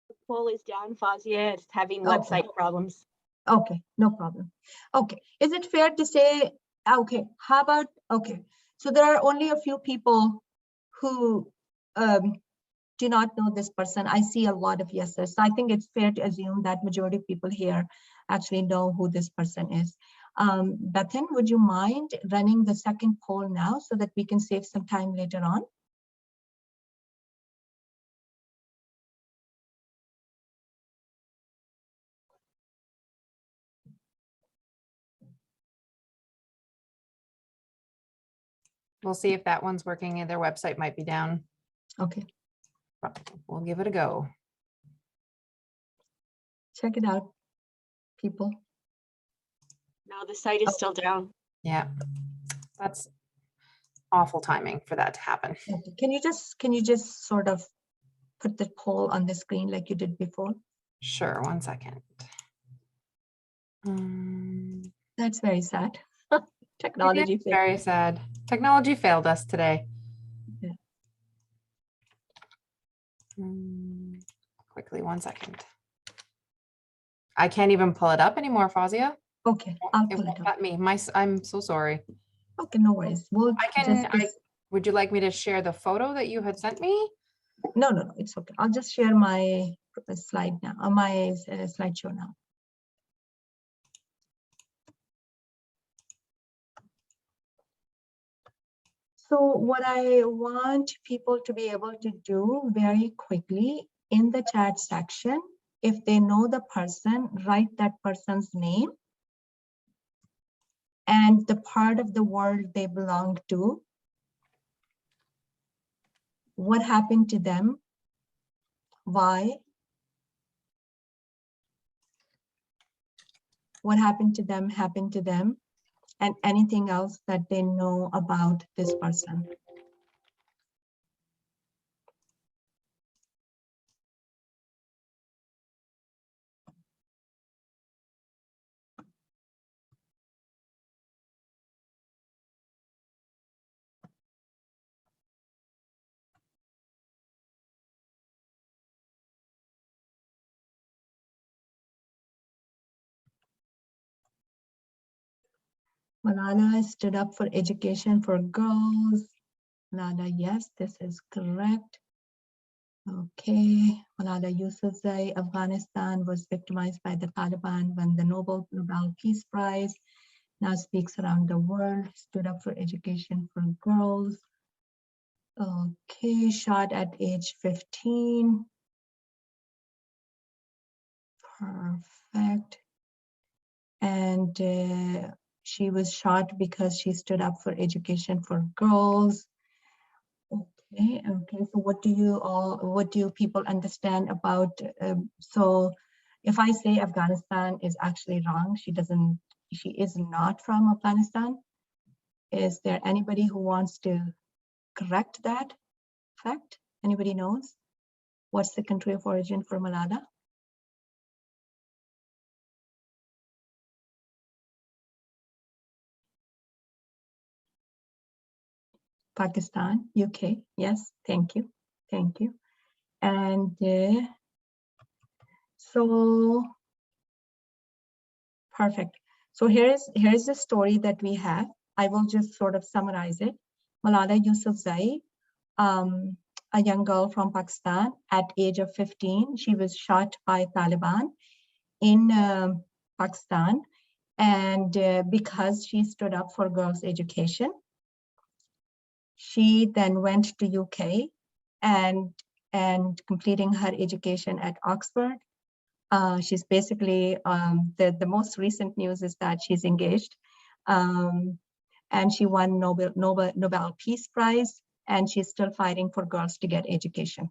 The poll is down, Fauzia. It's having website problems. Okay, no problem. Okay, is it fair to say, okay, how about, okay, so there are only a few people who do not know this person. I see a lot of yeses. So I think it's fair to assume that majority of people here actually know who this person is. Bethan, would you mind running the second poll now so that we can save some time later on? We'll see if that one's working and their website might be down. Okay, We'll give it a go. check it out, people. No, the site is still down. Yeah, that's awful timing for that to happen. Okay. Can you just sort of put the poll on the screen like you did before? Sure, 1 second. That's very sad. Technology. It's very sad. Technology failed us today. Yeah. Quickly, 1 second. I can't even pull it up anymore, Fauzia. Okay, I'll It pull won't it up. let me. I'm so sorry. Okay, no worries. We'll Would you like me to share the photo that you had sent me? No, it's okay. I'll just share my slide now, my slideshow now. So what I want people to be able to do very quickly in the chat section, if they know the person, write that person's name. and the part of the world they belong to. What happened to them? Why? What happened to them, and anything else that they know about this person. Malala stood up for education for girls. Malala, yes, this is correct. Okay, Malala Yousafzai, Afghanistan was victimized by the Taliban when the Nobel Peace Prize, now speaks around the world, stood up for education for girls. Okay, shot at age 15. Perfect. And she was shot because she stood up for education for girls. Okay, so what do people understand about, so if I say Afghanistan is actually wrong, she is not from Afghanistan. Is there anybody who wants to correct that fact? Anybody knows? What's the country of origin for Malala? Pakistan, UK, yes, thank you. And so, perfect. So here's the story that we have. I will just sort of summarize it. Malala Yousafzai, a young girl from Pakistan at age of 15, she was shot by Taliban in Pakistan. And because she stood up for girls' education, she then went to UK and completing her education at Oxford. She's basically, the most recent news is that she's engaged. And she won Nobel Peace Prize, and she's still fighting for girls to get education.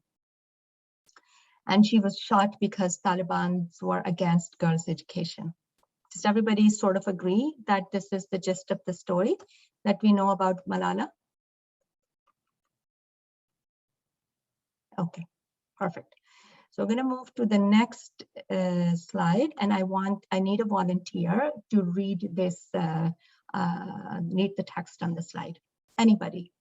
And she was shot because Taliban were against girls' education. Does everybody sort of agree that this is the gist of the story that we know about Malala? Okay, perfect. So we're going to move to the next slide, and I need a volunteer to read this, read the text on the slide. Anybody?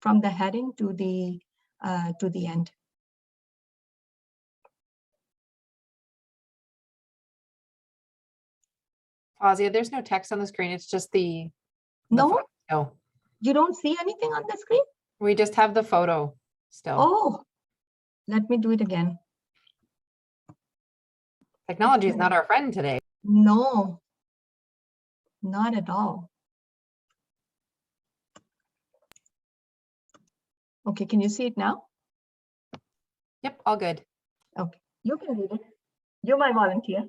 From the heading to the end. Fauzia, there's no text on the screen. It's just the No, photo. you don't see anything on the screen? We just have the photo still. Oh, let me do it again. Technology is not our friend today. No, not at all. Okay, can you see it now? Yep, all good. Okay, you can read it. You're my volunteer.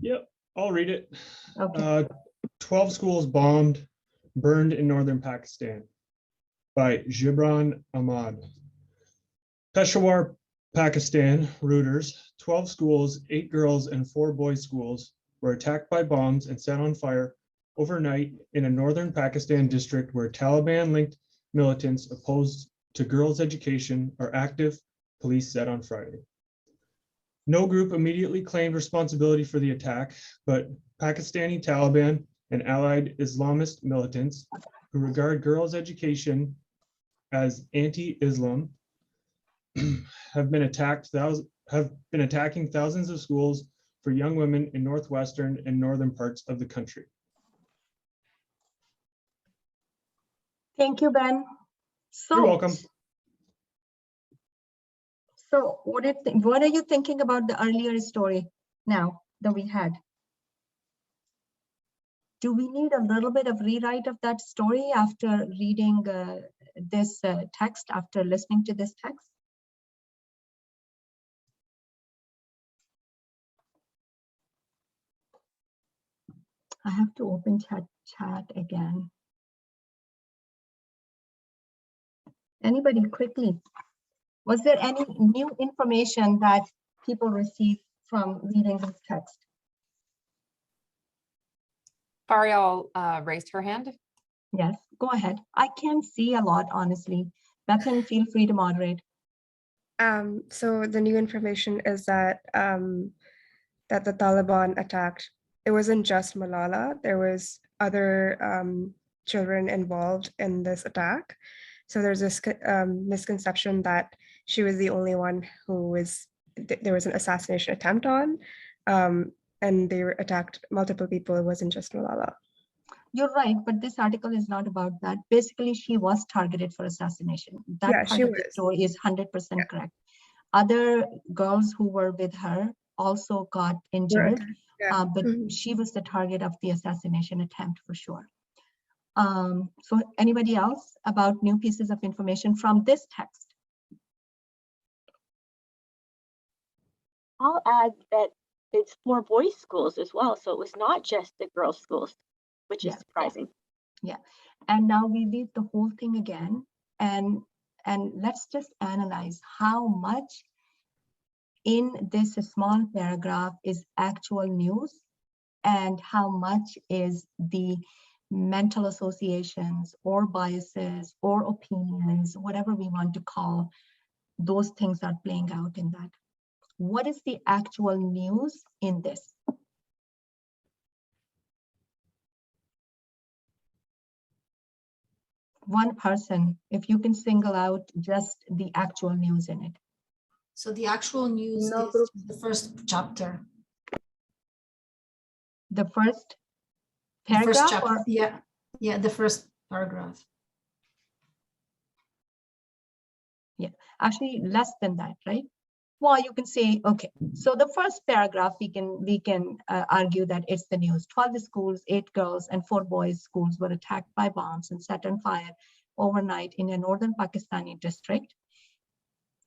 Yep, I'll read it. Okay. 12 schools bombed, burned in northern Pakistan by Gibran Ahmad. Peshawar, Pakistan, Reuters. 12 schools, 8 girls and 4 boys' schools were attacked by bombs and set on fire overnight in a northern Pakistan district where Taliban-linked militants opposed to girls' education are active, police said on Friday. No group immediately claimed responsibility for the attack, but Pakistani Taliban and allied Islamist militants who regard girls' education as anti-Islam have been attacking thousands of schools for young women in northwestern and northern parts of the country. Thank you, Ben. So, You're welcome. So what are you thinking about the earlier story now that we had? Do we need a little bit of rewrite of that story after reading this text, after listening to this text? I have to open chat again. Anybody quickly? Was there any new information that people received from reading this text? Farial raised her hand. Yes, go ahead. I can't see a lot, honestly. Bethan, feel free to moderate. So the new information is that that the Taliban attacked. It wasn't just Malala. There was other children involved in this attack. So there's this misconception that she was the only one who was, there was an assassination attempt on, and they attacked multiple people. It wasn't just Malala. You're right, but this article is not about that. Basically, she was targeted for assassination. That Yeah, part she of the was. story is 100% correct. Other girls who were with her also got injured, Yeah. but she was the target of the assassination attempt for sure. So anybody else about new pieces of information from this text? I'll add that it's for boys' schools as well. So it was not just the girls' schools, which is surprising. Yeah, and now we read the whole thing again, and let's just analyze how much in this small paragraph is actual news and how much is the mental associations or biases or opinions, whatever we want to call, those things are playing out in that. What is the actual news in this? One person, if you can single out just the actual news in it. So the actual news No is group. the first chapter. The first The paragraph? first chapter. Or? Yeah, the first paragraph. Yeah, actually less than that, right? Well, you can say, okay, so the first paragraph, we can argue that it's the news. 12 schools, 8 girls and 4 boys schools were attacked by bombs and set on fire overnight in a northern Pakistani district.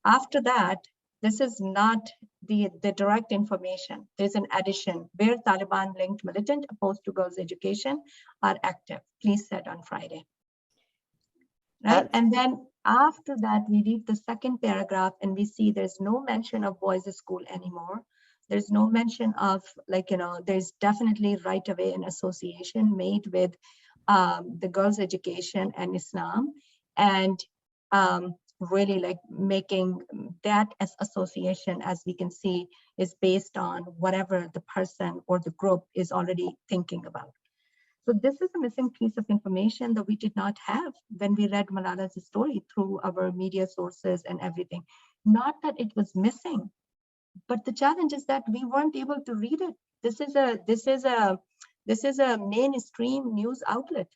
After that, this is not the direct information. There's an addition where Taliban linked militant opposed to girls' education are active. Police said on Friday. Right, and then after that, we read the second paragraph and we see there's no mention of boys' school anymore. There's no mention of, like, you know, there's definitely right away an association made with the girls' education and Islam, and really like making that as association, as we can see, is based on whatever the person or the group is already thinking about. So this is a missing piece of information that we did not have when we read Malala's story through our media sources and everything. Not that it was missing, but the challenge is that we weren't able to read it. This is a mainstream news outlet.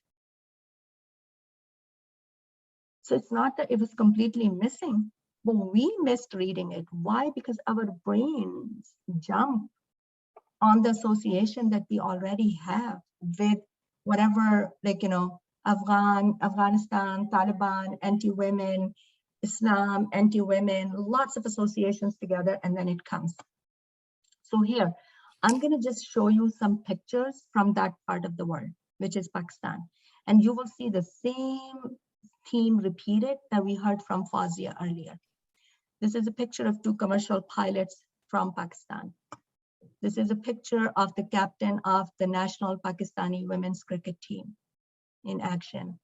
So it's not that it was completely missing, but we missed reading it. Why? Because our brains jump on the association that we already have with whatever, like, you know, Afghanistan, Taliban, anti-women, Islam, anti-women, lots of associations together, and then it comes. So here, I'm going to just show you some pictures from that part of the world, which is Pakistan. And you will see the same theme repeated that we heard from Fauzia earlier. This is a picture of 2 commercial pilots from Pakistan. This is a picture of the captain of the national Pakistani women's cricket team in action.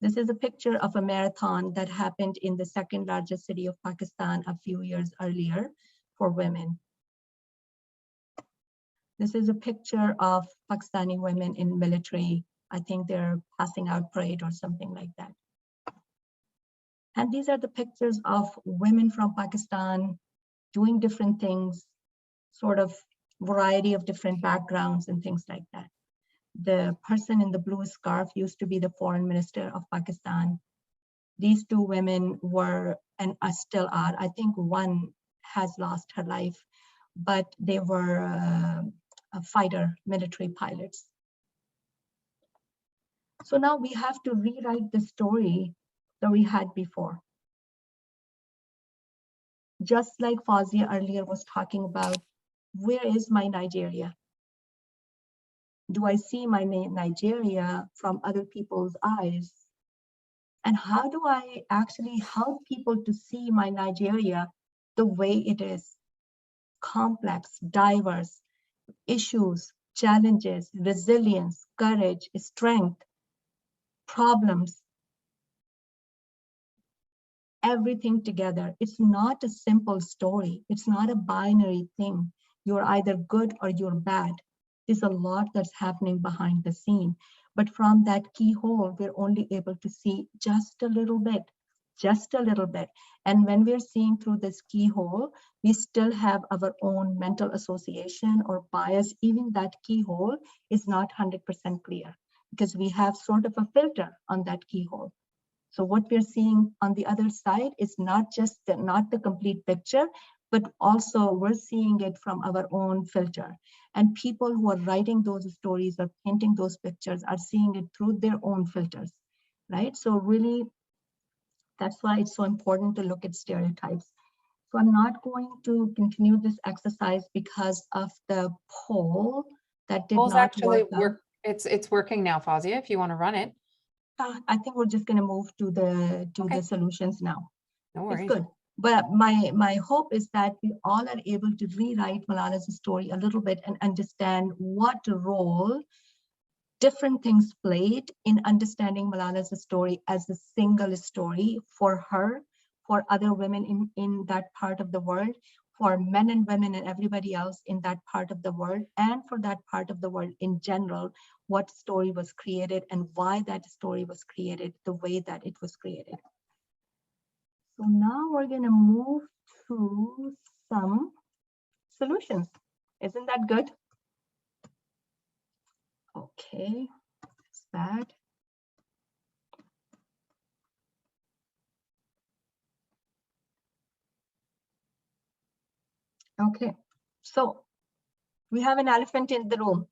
This is a picture of a marathon that happened in the 2nd largest city of Pakistan a few years earlier for women. This is a picture of Pakistani women in military. I think they're passing out parade or something like that. And these are the pictures of women from Pakistan doing different things, sort of variety of different backgrounds and things like that. The person in the blue scarf used to be the foreign minister of Pakistan. These 2 women were, and still are, I think one has lost her life, but they were fighter military pilots. So now we have to rewrite the story that we had before. Just like Fauzia earlier was talking about, where is my Nigeria? do I see my Nigeria from other people's eyes? And how do I actually help people to see my Nigeria the way it is? Complex, diverse, issues, challenges, resilience, courage, strength, problems, everything together. It's not a simple story. It's not a binary thing. You're either good or you're bad. There's a lot that's happening behind the scene. But from that keyhole, we're only able to see just a little bit, just a little bit. And when we're seeing through this keyhole, we still have our own mental association or bias. Even that keyhole is not 100% clear because we have sort of a filter on that keyhole. So what we're seeing on the other side is not just not the complete picture, but also we're seeing it from our own filter. And people who are writing those stories or painting those pictures are seeing it through their own filters, right? So really, that's why it's so important to look at stereotypes. So I'm not going to continue this exercise because of the poll that did Polls not actually work out. work. It's working now, Fauzia, if you want to run it. I think we're just going to move to the Okay. solutions now. No It's worries. good. But my hope is that we all are able to rewrite Malala's story a little bit and understand what role different things played in understanding Malala's story as a single story for her, for other women in that part of the world, for men and women and everybody else in that part of the world, and for that part of the world in general, what story was created and why that story was created the way that it was created. So now we're going to move to some solutions. Isn't that good? Okay, that's that. Okay, so we have an elephant in the room.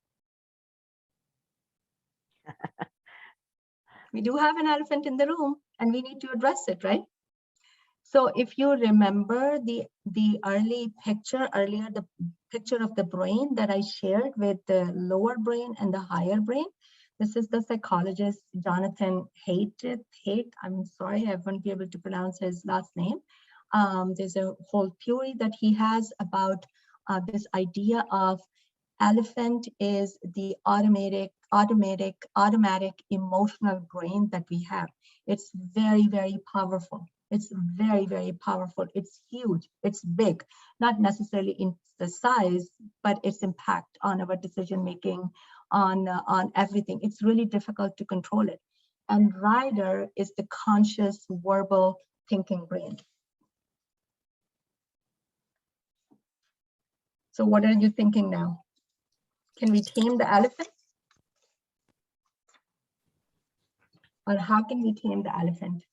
We do have an elephant in the room and we need to address it, right? So if you remember the early picture earlier, the picture of the brain that I shared with the lower brain and the higher brain, this is the psychologist Jonathan Haidt. I'm sorry, I won't be able to pronounce his last name. There's a whole theory that he has about this idea of elephant is the automatic emotional brain that we have. It's very, very powerful. It's very, very powerful. It's huge. It's big, not necessarily in the size, but its impact on our decision making, on everything. It's really difficult to control it. And rider is the conscious, verbal thinking brain. So what are you thinking now? Can we tame the elephant? Or how can we tame the elephant?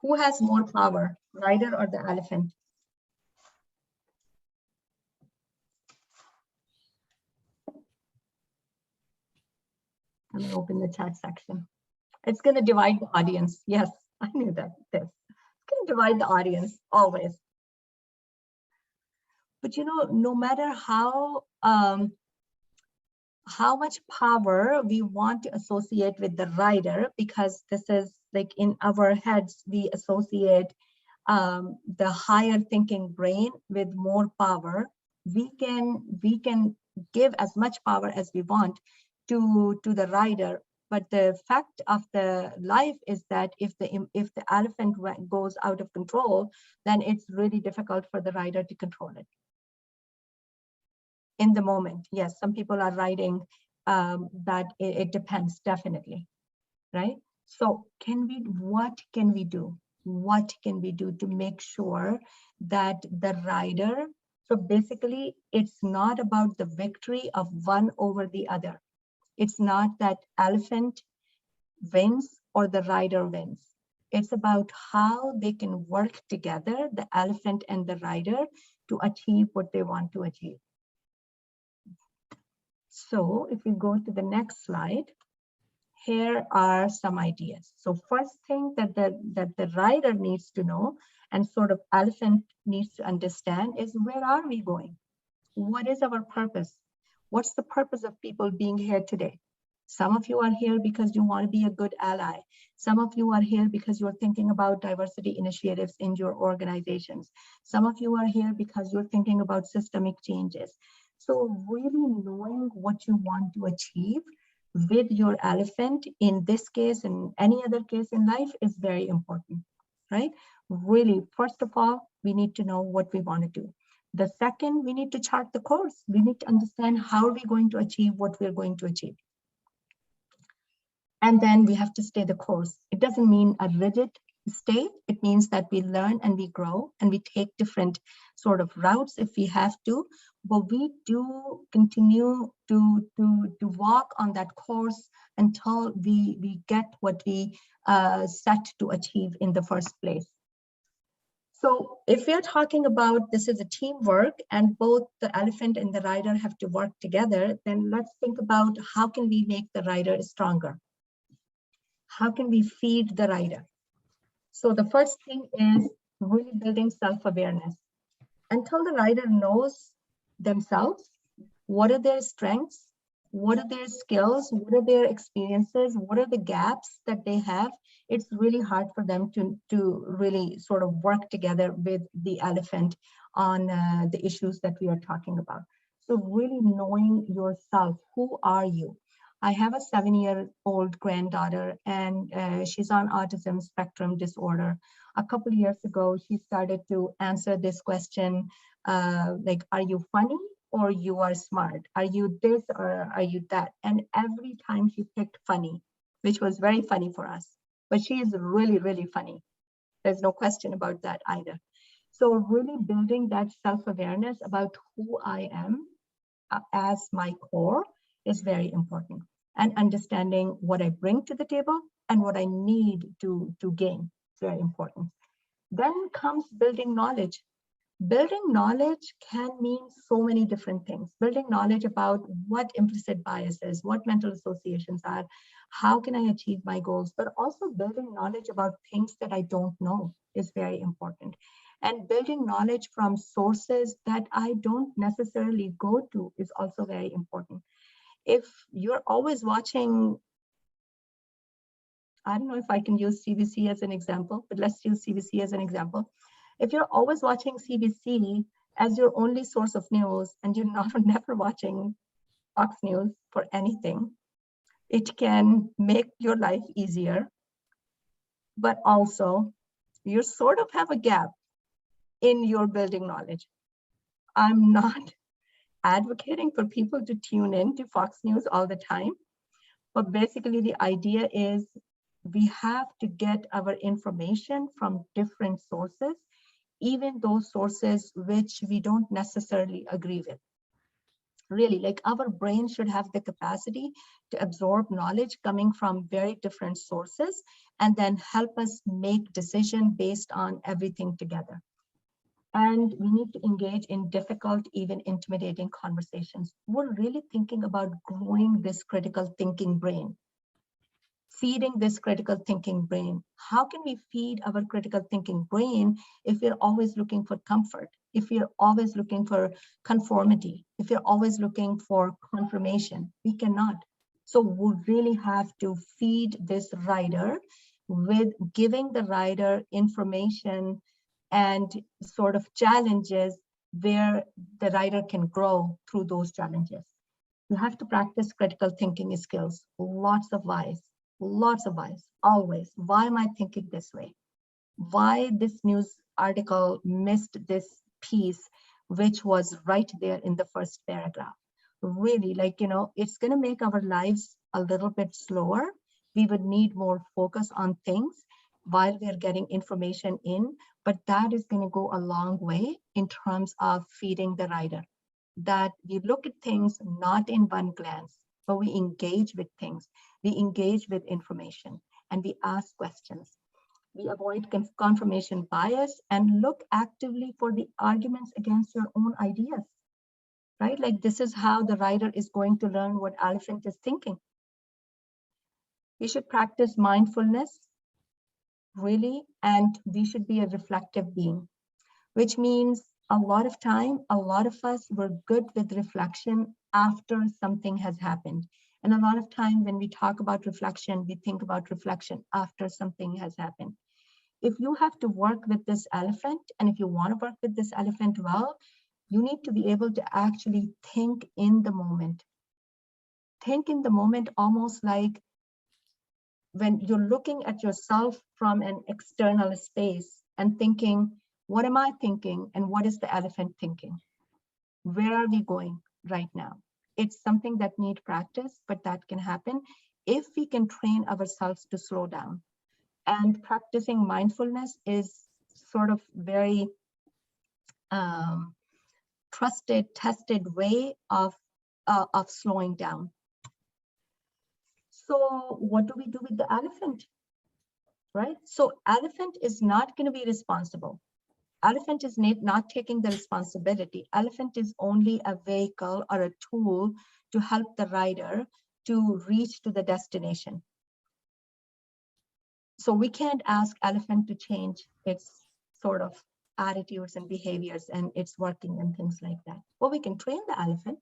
Who has more power, rider or the elephant? I'm going to open the chat section. It's going to divide the audience. Yes, I knew that. It's going to divide the audience always. But you know, no matter how much power we want to associate with the rider, because this is like in our heads, we associate the higher thinking brain with more power. We can give as much power as we want to the rider. But the fact of the life is that if the elephant goes out of control, then it's really difficult for the rider to control it. In the moment, yes, some people are writing that it depends, definitely, right? So what can we do? What can we do to make sure that the rider, so basically it's not about the victory of one over the other. It's not that elephant wins or the rider wins. It's about how they can work together, the elephant and the rider, to achieve what they want to achieve. So if we go to the next slide, here are some ideas. So first thing that the rider needs to know and sort of elephant needs to understand is, where are we going? What is our purpose? What's the purpose of people being here today? Some of you are here because you want to be a good ally. Some of you are here because you're thinking about diversity initiatives in your organizations. Some of you are here because you're thinking about systemic changes. So really knowing what you want to achieve with your elephant in this case and any other case in life is very important, right? Really, first of all, we need to know what we want to do. The second, we need to chart the course. We need to understand how are we going to achieve what we're going to achieve. And then we have to stay the course. It doesn't mean a rigid stay. It means that we learn and we grow and we take different sort of routes if we have to, but we do continue to walk on that course until we get what we set to achieve in the first place. So if we're talking about this is a teamwork and both the elephant and the rider have to work together, then let's think about how can we make the rider stronger? How can we feed the rider? So the first thing is really building self-awareness. Until the rider knows themselves, what are their strengths, what are their skills, what are their experiences, what are the gaps that they have, it's really hard for them to really sort of work together with the elephant on the issues that we are talking about. So really knowing yourself, who are you? I have a 7-year-old granddaughter and she's on autism spectrum disorder. A couple of years ago, she started to answer this question, like, are you funny or you are smart? Are you this or are you that? And every time she picked funny, which was very funny for us, but she is really, really funny. There's no question about that either. So really building that self-awareness about who I am as my core is very important, and understanding what I bring to the table and what I need to gain is very important. Then comes building knowledge. Building knowledge can mean so many different things. Building knowledge about what implicit biases, what mental associations are, how can I achieve my goals, but also building knowledge about things that I don't know is very important. And building knowledge from sources that I don't necessarily go to is also very important. If you're always watching, I don't know if I can use CBC as an example, but let's use CBC as an example. If you're always watching CBC as your only source of news and you're never watching Fox News for anything, it can make your life easier, but also you sort of have a gap in your building knowledge. I'm not advocating for people to tune in to Fox News all the time, but basically the idea is we have to get our information from different sources, even those sources which we don't necessarily agree with. Really, like our brain should have the capacity to absorb knowledge coming from very different sources and then help us make decisions based on everything together. And we need to engage in difficult, even intimidating conversations. We're really thinking about growing this critical thinking brain, feeding this critical thinking brain. How can we feed our critical thinking brain if we're always looking for comfort, if we're always looking for conformity, if you're always looking for confirmation? We cannot. So we really have to feed this rider with giving the rider information and sort of challenges where the rider can grow through those challenges. You have to practice critical thinking skills, lots of whys, always. Why am I thinking this way? Why this news article missed this piece, which was right there in the first paragraph? Really, like, you know, it's going to make our lives a little bit slower. We would need more focus on things while we're getting information in, but that is going to go a long way in terms of feeding the rider. That we look at things not in one glance, but we engage with things. We engage with information and we ask questions. We avoid confirmation bias and look actively for the arguments against your own ideas, right? Like this is how the rider is going to learn what elephant is thinking. We should practice mindfulness, really, and we should be a reflective being, which means a lot of time, a lot of us were good with reflection after something has happened. And a lot of time when we talk about reflection, we think about reflection after something has happened. If you have to work with this elephant, and if you want to work with this elephant well, you need to be able to actually think in the moment. Think in the moment, almost like when you're looking at yourself from an external space and thinking, what am I thinking? And what is the elephant thinking? Where are we going right now? It's something that needs practice, but that can happen if we can train ourselves to slow down. And practicing mindfulness is sort of very trusted, tested way of slowing down. So what do we do with the elephant, right? So elephant is not going to be responsible. Elephant is not taking the responsibility. Elephant is only a vehicle or a tool to help the rider to reach to the destination. So we can't ask elephant to change its sort of attitudes and behaviors and its working and things like that. But we can train the elephant.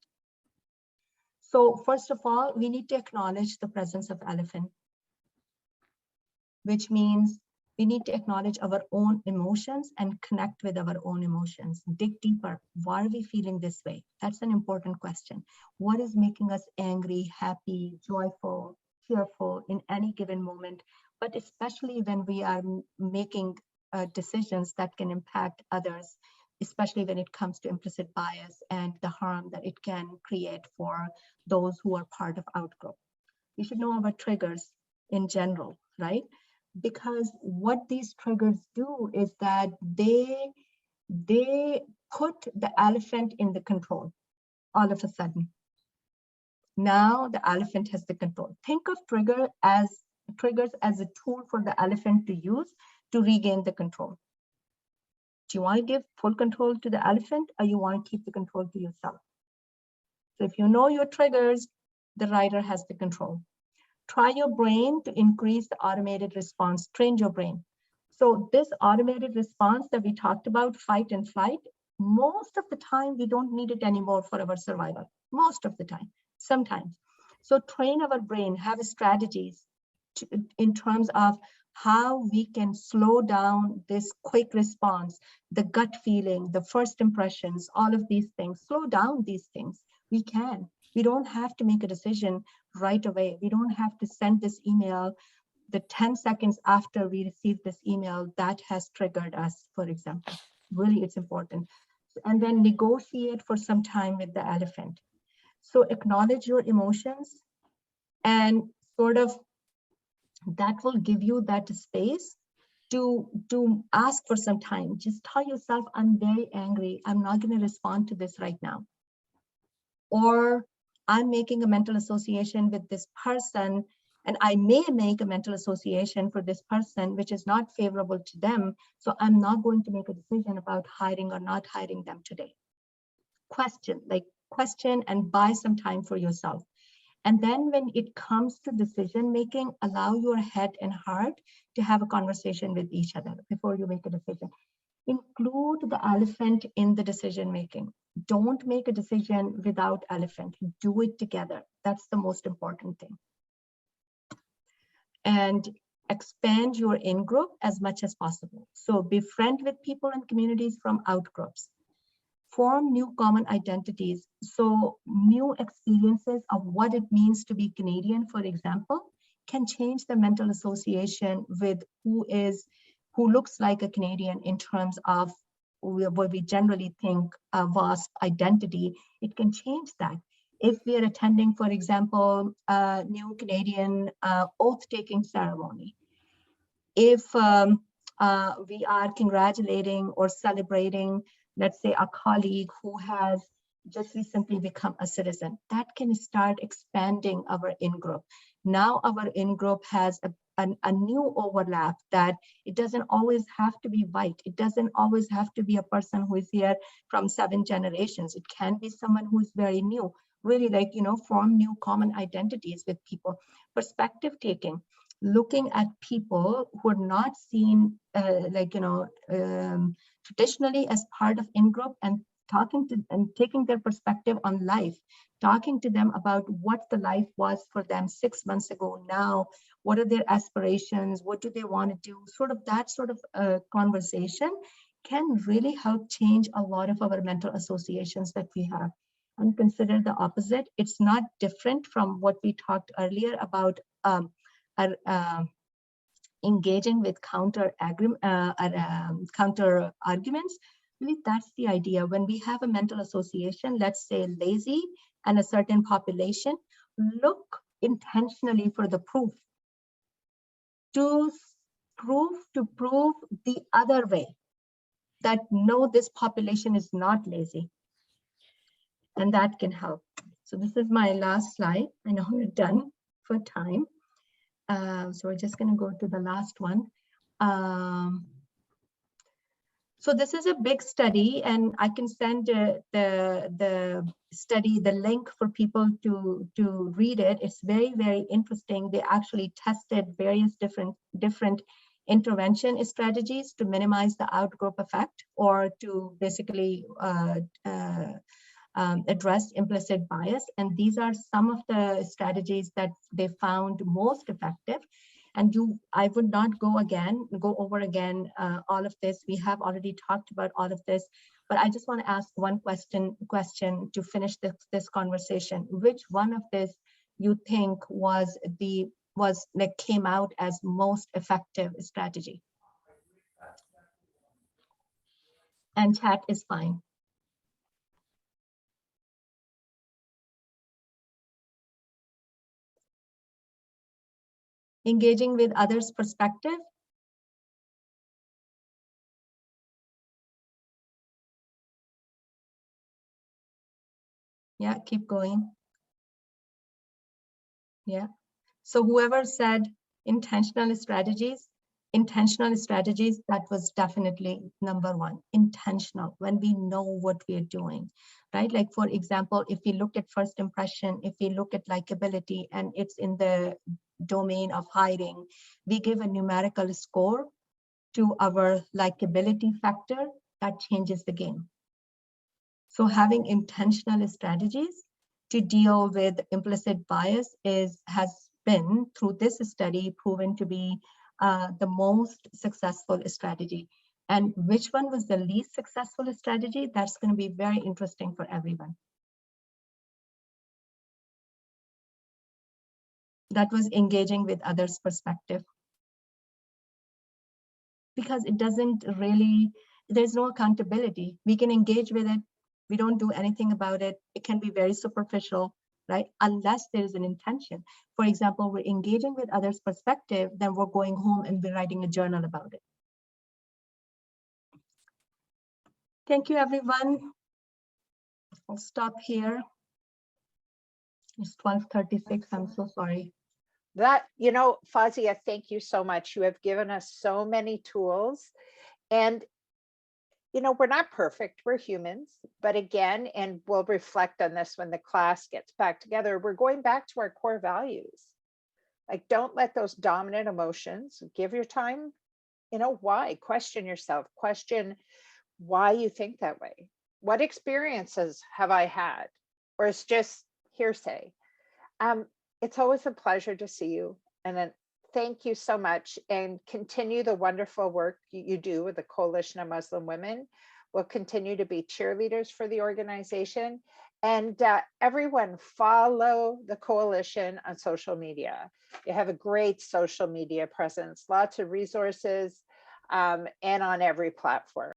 So first of all, we need to acknowledge the presence of elephant, which means we need to acknowledge our own emotions and connect with our own emotions. Dig deeper. Why are we feeling this way? That's an important question. What is making us angry, happy, joyful, fearful in any given moment? But especially when we are making decisions that can impact others, especially when it comes to implicit bias and the harm that it can create for those who are part of outgroup. We should know our triggers in general, right? Because what these triggers do is that they put the elephant in the control all of a sudden. Now the elephant has the control. Think of triggers as a tool for the elephant to use to regain the control. Do you want to give full control to the elephant, or you want to keep the control to yourself? So if you know your triggers, the rider has the control. Try your brain to increase the automated response. Train your brain. So this automated response that we talked about, fight and flight, most of the time we don't need it anymore for our survival. Most of the time, sometimes. So train our brain, have strategies in terms of how we can slow down this quick response, the gut feeling, the first impressions, all of these things. Slow down these things. We can. We don't have to make a decision right away. We don't have to send this email the 10 seconds after we receive this email that has triggered us, for example. Really, it's important. And then negotiate for some time with the elephant. So acknowledge your emotions, and sort of that will give you that space to ask for some time. Just tell yourself, I'm very angry. I'm not going to respond to this right now. Or I'm making a mental association with this person, and I may make a mental association for this person which is not favorable to them. So I'm not going to make a decision about hiring or not hiring them today. Question and buy some time for yourself. And then when it comes to decision making, allow your head and heart to have a conversation with each other before you make a decision. Include the elephant in the decision making. Don't make a decision without elephant. Do it together. That's the most important thing. And expand your in-group as much as possible. So befriend with people and communities from out-groups. Form new common identities. So new experiences of what it means to be Canadian, for example, can change the mental association with who looks like a Canadian in terms of what we generally think a vast identity. It can change that. If we are attending, for example, a new Canadian oath-taking ceremony, if we are congratulating or celebrating, let's say, a colleague who has just recently become a citizen, that can start expanding our in-group. Now our in-group has a new overlap that it doesn't always have to be white. It doesn't always have to be a person who is here from 7 generations. It can be someone who is very new, really form new common identities with people. Perspective taking, looking at people who are not seen traditionally as part of in-group and talking to and taking their perspective on life. talking to them about what the life was for them 6 months ago now, what are their aspirations, what do they want to do, sort of that sort of conversation can really help change a lot of our mental associations that we have. And consider the opposite. It's not different from what we talked earlier about engaging with counter arguments. Really, that's the idea. When we have a mental association, let's say lazy and a certain population, look intentionally for the proof. To prove the other way, that no, this population is not lazy. And that can help. So this is my last slide. I know we're done for time. So we're just going to go to the last one. So this is a big study, and I can send the study, the link for people to read it. It's very, very interesting. They actually tested various different intervention strategies to minimize the outgroup effect, or to basically address implicit bias. And these are some of the strategies that they found most effective. And I would not go over again all of this. We have already talked about all of this, but I just want to ask one question to finish this conversation. Which one of this you think came out as most effective strategy? And chat is fine. Engaging with others' perspective. Yeah, keep going. Yeah. So whoever said intentional strategies, that was definitely number one. Intentional, when we know what we are doing, right? Like, for example, if we look at first impression, if we look at likability and it's in the domain of hiding, we give a numerical score to our likability factor, that changes the game. So having intentional strategies to deal with implicit bias has been, through this study, proven to be the most successful strategy. And which one was the least successful strategy? That's going to be very interesting for everyone. That was engaging with others' perspective. Because it doesn't really, there's no accountability. We can engage with it. We don't do anything about it. It can be very superficial, right? Unless there's an intention. For example, we're engaging with others' perspective, then we're going home and we're writing a journal about it. Thank you, everyone. I'll stop here. It's 12:36. I'm so sorry. That, Fauzia, thank you so much. You have given us so many tools, and we're not perfect, we're humans, but again, and we'll reflect on this when the class gets back together, we're going back to our core values. Like, don't let those dominant emotions, give your time, why? Question yourself, question why you think that way. What experiences have I had? Or it's just hearsay. It's always a pleasure to see you. And then thank you so much, and continue the wonderful work you do with the Coalition of Muslim Women. We'll continue to be cheerleaders for the organization. And everyone, follow the coalition on social media. You have a great social media presence, lots of resources, and on every platform.